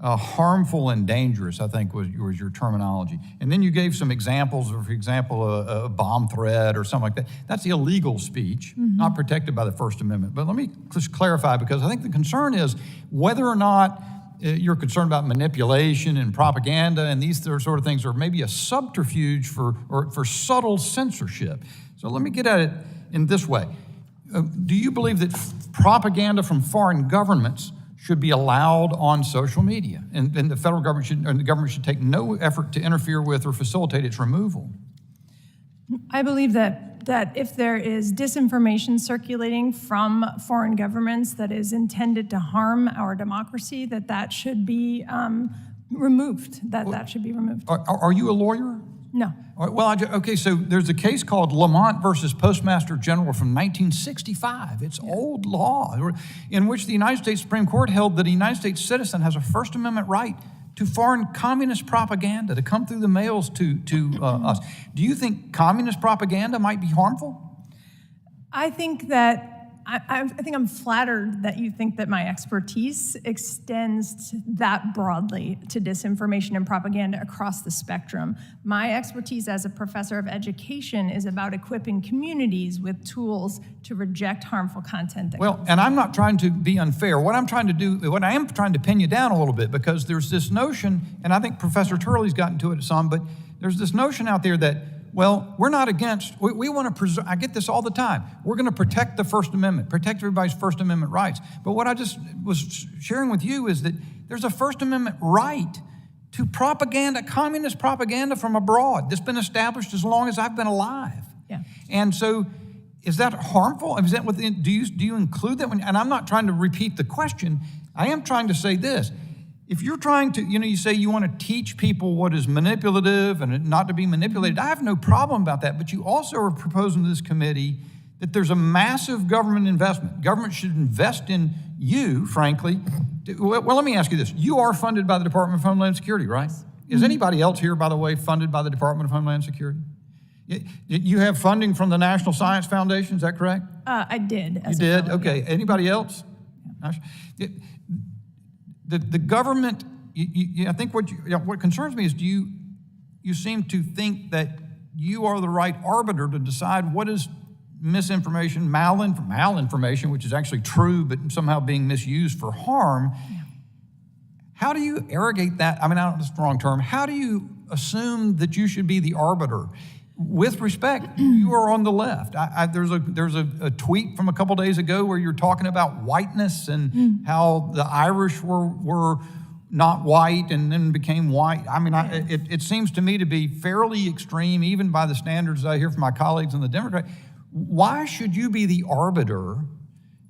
harmful and dangerous, I think was your terminology. And then you gave some examples, for example, a bomb threat or something like that. That's illegal speech, not protected by the First Amendment. But let me just clarify, because I think the concern is whether or not you're concerned about manipulation and propaganda and these sort of things, or maybe a subterfuge for subtle censorship. So let me get at it in this way. do you believe that propaganda from foreign governments should be allowed on social media, and the federal government should take no effort to interfere with or facilitate its removal? I believe that if there is disinformation circulating from foreign governments that is intended to harm our democracy, that should be removed. That should be removed. Are you a lawyer? No. Well, okay, so there's a case called Lamont versus Postmaster General from 1965. It's old law in which the United States Supreme Court held that a United States citizen has a First Amendment right to foreign communist propaganda to come through the mails to us. Do you think communist propaganda might be harmful? I think that I think I'm flattered that you think that my expertise extends that broadly to disinformation and propaganda across the spectrum. My expertise as a professor of education is about equipping communities with tools to reject harmful content. And I'm not trying to be unfair. What I am trying to pin you down a little bit, because there's this notion, and I think Professor Turley's gotten to it some, but there's this notion out there that, well, we're not against, we want to preserve, I get this all the time. We're going to protect the First Amendment, protect everybody's First Amendment rights. But what I just was sharing with you is that there's a First Amendment right to propaganda, communist propaganda from abroad that's been established as long as I've been alive. Yeah. And so is that harmful? Is that within, do you include that? And I'm not trying to repeat the question. I am trying to say this. If you're trying to, you say you want to teach people what is manipulative and not to be manipulated, I have no problem about that. But you also are proposing to this committee that there's a massive government investment. Government should invest in you, frankly. Well, let me ask you this. You are funded by the Department of Homeland Security, right? Is anybody else here, by the way, funded by the Department of Homeland Security? You have funding from the National Science Foundation, is that correct? I did. You did? Okay. Anybody else? The government, I think what concerns me is you seem to think that you are the right arbiter to decide what is misinformation, malinformation, which is actually true but somehow being misused for harm. Yeah. How do you arrogate that? I mean, I don't know if it's the wrong term. How do you assume that you should be the arbiter? With respect, you are on the left. There's a tweet from a couple days ago where you're talking about whiteness and how the Irish were not white and then became white. I mean, it seems to me to be fairly extreme, even by the standards I hear from my colleagues in the Democrat. Why should you be the arbiter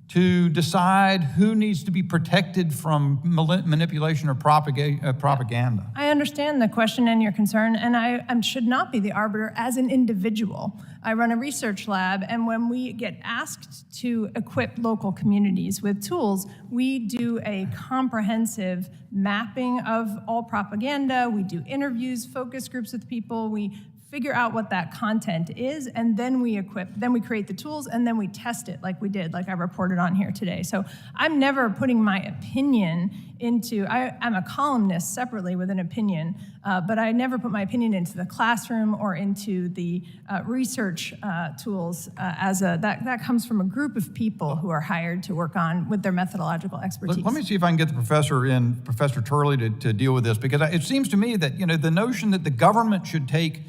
to decide who needs to be protected from manipulation or propaganda? I understand the question and your concern, and I should not be the arbiter as an individual. I run a research lab, and when we get asked to equip local communities with tools, we do a comprehensive mapping of all propaganda. We do interviews, focus groups with people. We figure out what that content is, and then we create the tools, and then we test it like I reported on here today. So I'm never putting my opinion into, I'm a columnist separately with an opinion, but I never put my opinion into the classroom or into the research tools that comes from a group of people who are hired to work on with their methodological expertise. Let me see if I can get the professor in, Professor Turley, to deal with this, because it seems to me that, the notion that the government should take,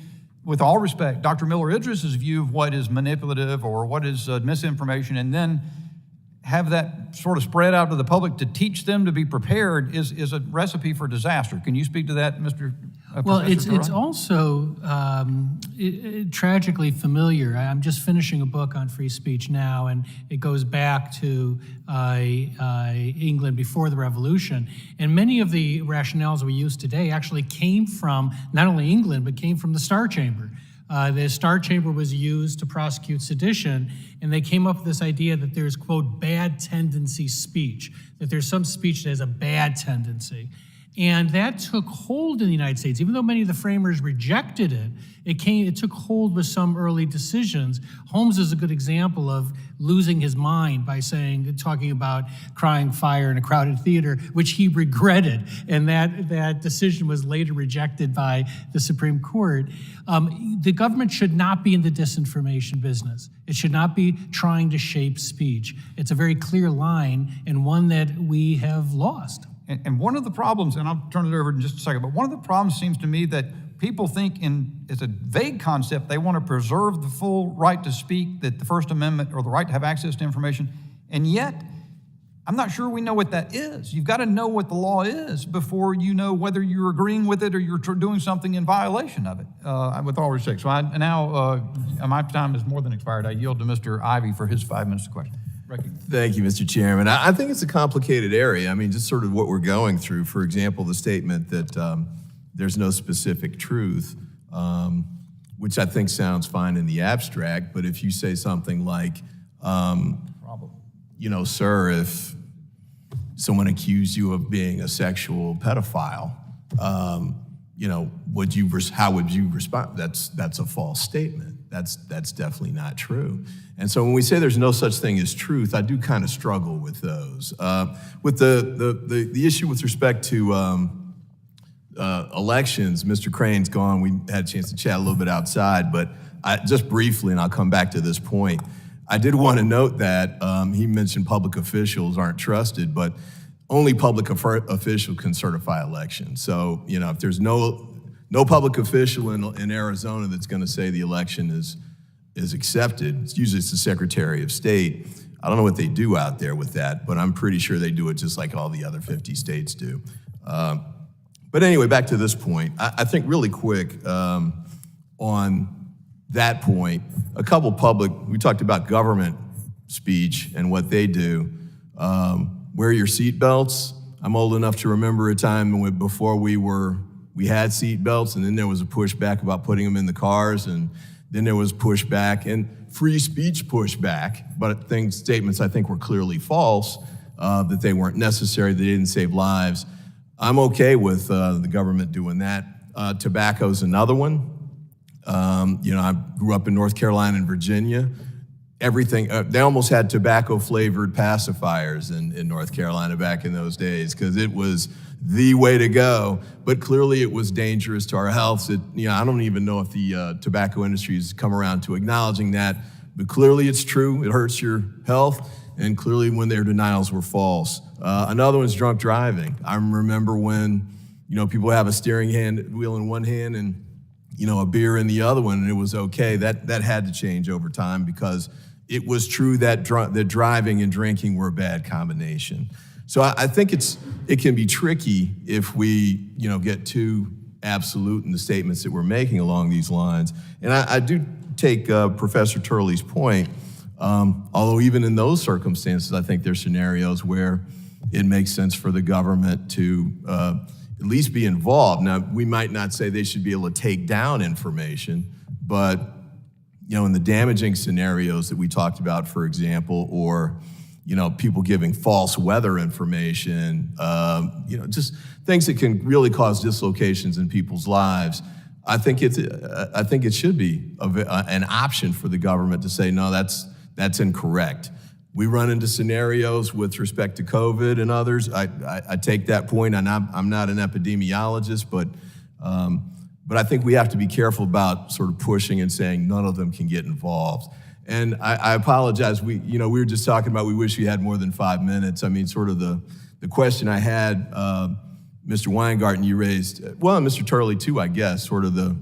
with all respect, Dr. Miller Idris's view of what is manipulative or what is misinformation, and then have that sort of spread out to the public to teach them to be prepared is a recipe for disaster. Can you speak to that, Mr. Well, Professor it's also tragically familiar. I'm just finishing a book on free speech now, and it goes back to England before the Revolution. And many of the rationales we use today actually came from not only England, but came from the Star Chamber. The Star Chamber was used to prosecute sedition, and they came up with this idea that there's, quote, bad tendency speech, that there's some speech that has a bad tendency. And that took hold in the United States. Even though many of the framers rejected it, it took hold with some early decisions. Holmes is a good example of losing his mind by talking about crying fire in a crowded theater, which he regretted. And that decision was later rejected by the Supreme Court. The government should not be in the disinformation business. It should not be trying to shape speech. It's a very clear line, and one that we have lost. And one of the problems, and I'll turn it over in just a second, but one of the problems seems to me that people think it's a vague concept. They want to preserve the full right to speak, that the First Amendment, or the right to have access to information. And yet, I'm not sure we know what that is. You've got to know what the law is before you know whether you're agreeing with it or you're doing something in violation of it, with all respect. So my time is more than expired. I yield to Mr. Ivey for his 5 minutes of question. Thank you, Mr. Chairman. I think it's a complicated area. I mean, just sort of what we're going through. For example, the statement that there's no specific truth, which I think sounds fine in the abstract, but if you say something like, you know, sir, if someone accused you of being a sexual pedophile, you know, how would you respond? That's a false statement. That's definitely not true. And so when we say there's no such thing as truth, I do kind of struggle with those. With the issue with respect to elections, Mr. Crane's gone. We had a chance to chat a little bit outside, but just briefly, and I'll come back to this point, I did want to note that he mentioned public officials aren't trusted, but only public official can certify elections. So, you know, if there's no public official in Arizona that's going to say the election is accepted, it's usually the Secretary of State. I don't know what they do out there with that, but I'm pretty sure they do it just like all the other 50 states do. But anyway, back to this point. I think really quick on that point, we talked about government speech and what they do. Wear your seatbelts. I'm old enough to remember a time before we had seatbelts, and then there was a pushback about putting them in the cars, and then there was pushback and free speech pushback, but statements I think were clearly false, that they weren't necessary, they didn't save lives. I'm okay with the government doing that. Tobacco's another one. You know, I grew up in North Carolina and Virginia. Everything, they almost had tobacco-flavored pacifiers in North Carolina back in those days because it was the way to go, but clearly it was dangerous to our health. You know, I don't even know if the tobacco industry has come around to acknowledging that, but clearly it's true. It hurts your health, and clearly when their denials were false. Another one's drunk driving. I remember when, you know, people have a steering wheel in one hand and, you know, a beer in the other one, and it was okay. That had to change over time because it was true that driving and drinking were a bad combination. So I think it can be tricky if we, you know, get too absolute in the statements that we're making along these lines. And I do take Professor Turley's point, although even in those circumstances, I think there's scenarios where it makes sense for the government to at least be involved. Now, we might not say they should be able to take down information, but, you know, in the damaging scenarios that we talked about, for example, or, you know, people giving false weather information, you know, just things that can really cause dislocations in people's lives. I think it should be an option for the government to say, no, that's incorrect. We run into scenarios with respect to COVID and others. I take that point, and I'm not an epidemiologist, but I think we have to be careful about sort of pushing and saying none of them can get involved. And I apologize. We were just talking about we wish we had more than 5 minutes. I mean, sort of the question I had, Mr. Weingarten, you raised, well, and Mr. Turley too, I guess, sort of the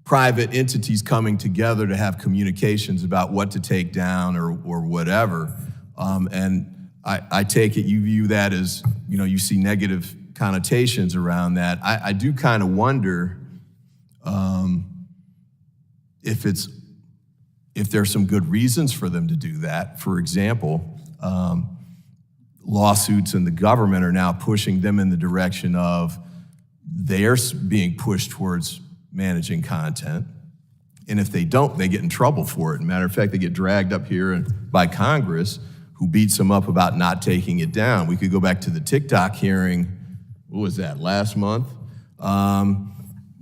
private entities coming together to have communications about what to take down or whatever. And I take it you view that as, you know, you see negative connotations around that. I do kind of wonder if there's some good reasons for them to do that. For example, lawsuits in the government are now pushing them in the direction of they're being pushed towards managing content. And if they don't, they get in trouble for it. Matter of fact, they get dragged up here by Congress, who beats them up about not taking it down. We could go back to the TikTok hearing, what was that, last month? I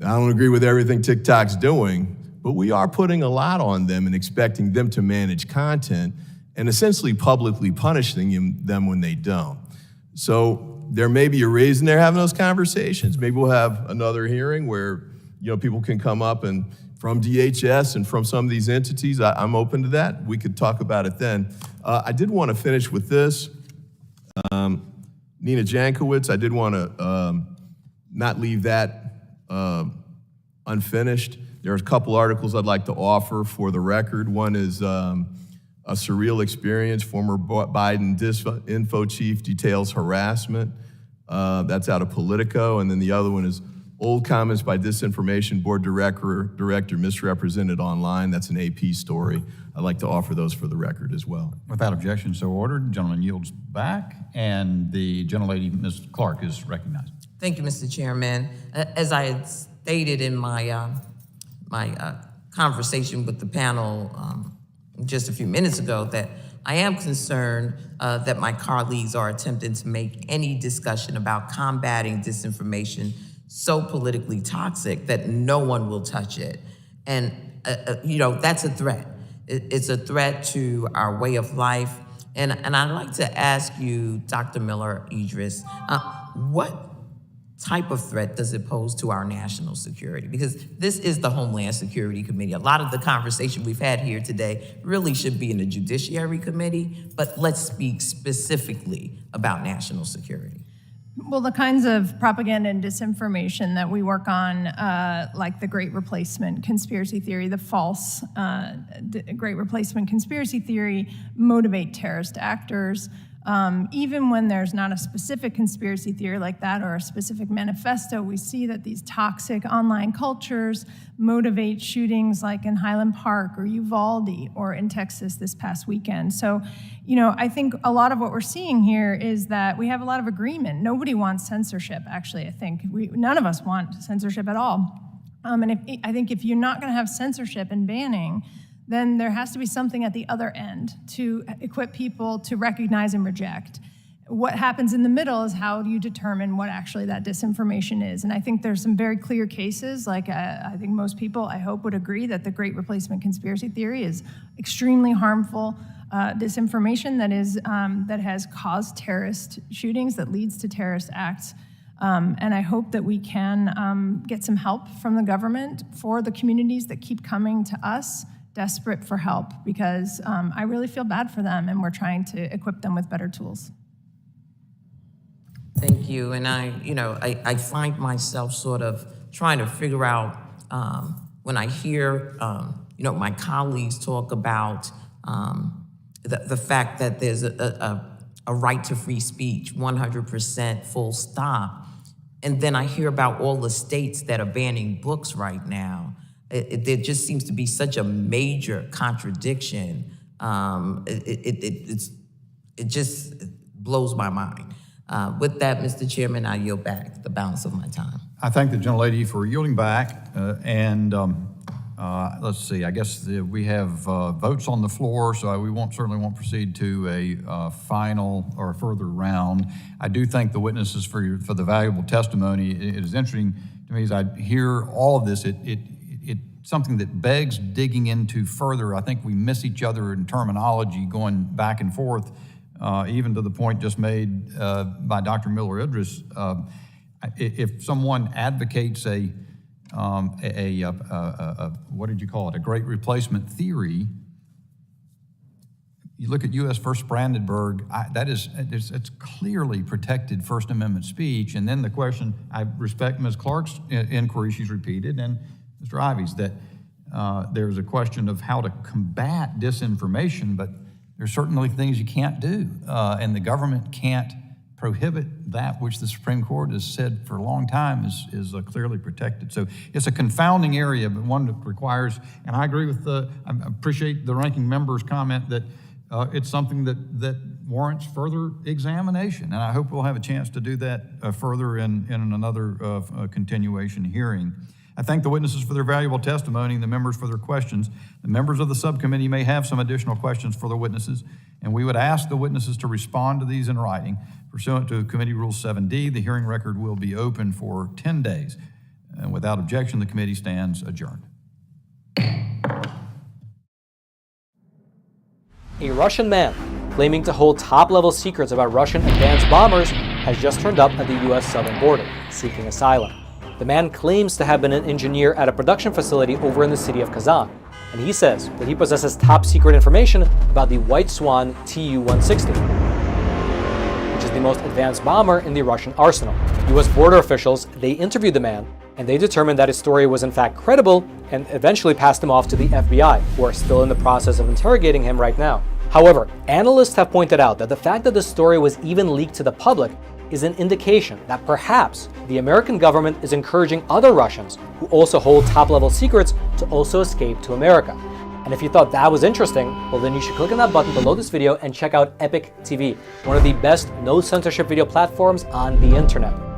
don't agree with everything TikTok's doing, but we are putting a lot on them and expecting them to manage content and essentially publicly punishing them when they don't. So there may be a reason they're having those conversations. Maybe we'll have another hearing where, you know, people can come up and from DHS and from some of these entities. I'm open to that. We could talk about it then. I did want to finish with this. Nina Jankowicz, I did want to not leave that unfinished. There's a couple articles I'd like to offer for the record. One is a surreal experience. Former Biden disinfo chief details harassment. That's out of Politico. And then the other one is old comments by disinformation board director misrepresented online. That's an AP story. I'd like to offer those for the record as well. Without objection, so ordered. The gentleman yields back, and the gentlelady, Ms. Clark, is recognized. Thank you, Mr. Chairman. As I had stated in my conversation with the panel just a few minutes ago, that I am concerned that my colleagues are attempting to make any discussion about combating disinformation so politically toxic that no one will touch it. And, that's a threat. It's a threat to our way of life. And I'd like to ask you, Dr. Miller Idris, what type of threat does it pose to our national security? Because this is the Homeland Security Committee. A lot of the conversation we've had here today really should be in the Judiciary Committee, but let's speak specifically about national security. Well, the kinds of propaganda and disinformation that we work on, like the Great Replacement conspiracy theory, the false Great Replacement conspiracy theory, motivate terrorist actors. Even when there's not a specific conspiracy theory like that or a specific manifesto, we see that these toxic online cultures motivate shootings like in Highland Park or Uvalde or in Texas this past weekend. So, I think a lot of what we're seeing here is that we have a lot of agreement. Nobody wants censorship, actually, I think. None of us want censorship at all. I think if you're not going to have censorship and banning, then there has to be something at the other end to equip people to recognize and reject. What happens in the middle is how do you determine what actually that disinformation is? And I think there's some very clear cases, like I think most people, I hope, would agree that the Great Replacement conspiracy theory is extremely harmful disinformation that has caused terrorist shootings, that leads to terrorist acts. And I hope that we can get some help from the government for the communities that keep coming to us desperate for help, because I really feel bad for them, and we're trying to equip them with better tools. Thank you. And I find myself sort of trying to figure out when I hear, my colleagues talk about the fact that there's a right to free speech, 100% full stop. And then I hear about all the states that are banning books right now. There just seems to be such a major contradiction. It just blows my mind. With that, Mr. Chairman, I yield back the balance of my time. I thank the gentlelady for yielding back. Let's see, I guess we have votes on the floor, so we certainly won't proceed to a final or a further round. I do thank the witnesses for the valuable testimony. It is interesting to me as I hear all of this, it's something that begs digging into further. I think we miss each other in terminology going back and forth, even to the point just made by Dr. Miller Idris. If someone advocates what did you call it? A great replacement theory. You look at U.S. v. Brandenburg. It's clearly protected First Amendment speech. And then the question, I respect Ms. Clark's inquiry she's repeated, and Mr. Ivey's, that there's a question of how to combat disinformation, but there's certainly things you can't do, and the government can't prohibit that which the Supreme Court has said for a long time is clearly protected. So it's a confounding area, but one that requires, and I agree with I appreciate the ranking member's comment that it's something that warrants further examination. And I hope we'll have a chance to do that further in another continuation hearing. I thank the witnesses for their valuable testimony and the members for their questions. The members of the subcommittee may have some additional questions for the witnesses, and we would ask the witnesses to respond to these in writing. Pursuant to Committee Rule 7D, the hearing record will be open for 10 days. And without objection, the committee stands adjourned. A Russian man claiming to hold top-level secrets about Russian advanced bombers has just turned up at the U.S. southern border, seeking asylum. The man claims to have been an engineer at a production facility over in the city of Kazan, and he says that he possesses top-secret information about the White Swan Tu-160, which is the most advanced bomber in the Russian arsenal. U.S. border officials, they interviewed the man, and they determined that his story was in fact credible and eventually passed him off to the FBI, who are still in the process of interrogating him right now. However, analysts have pointed out that the fact that the story was even leaked to the public is an indication that perhaps the American government is encouraging other Russians who also hold top-level secrets to also escape to America. And if you thought that was interesting, well then you should click on that button below this video and check out Epic TV, one of the best no censorship video platforms on the internet.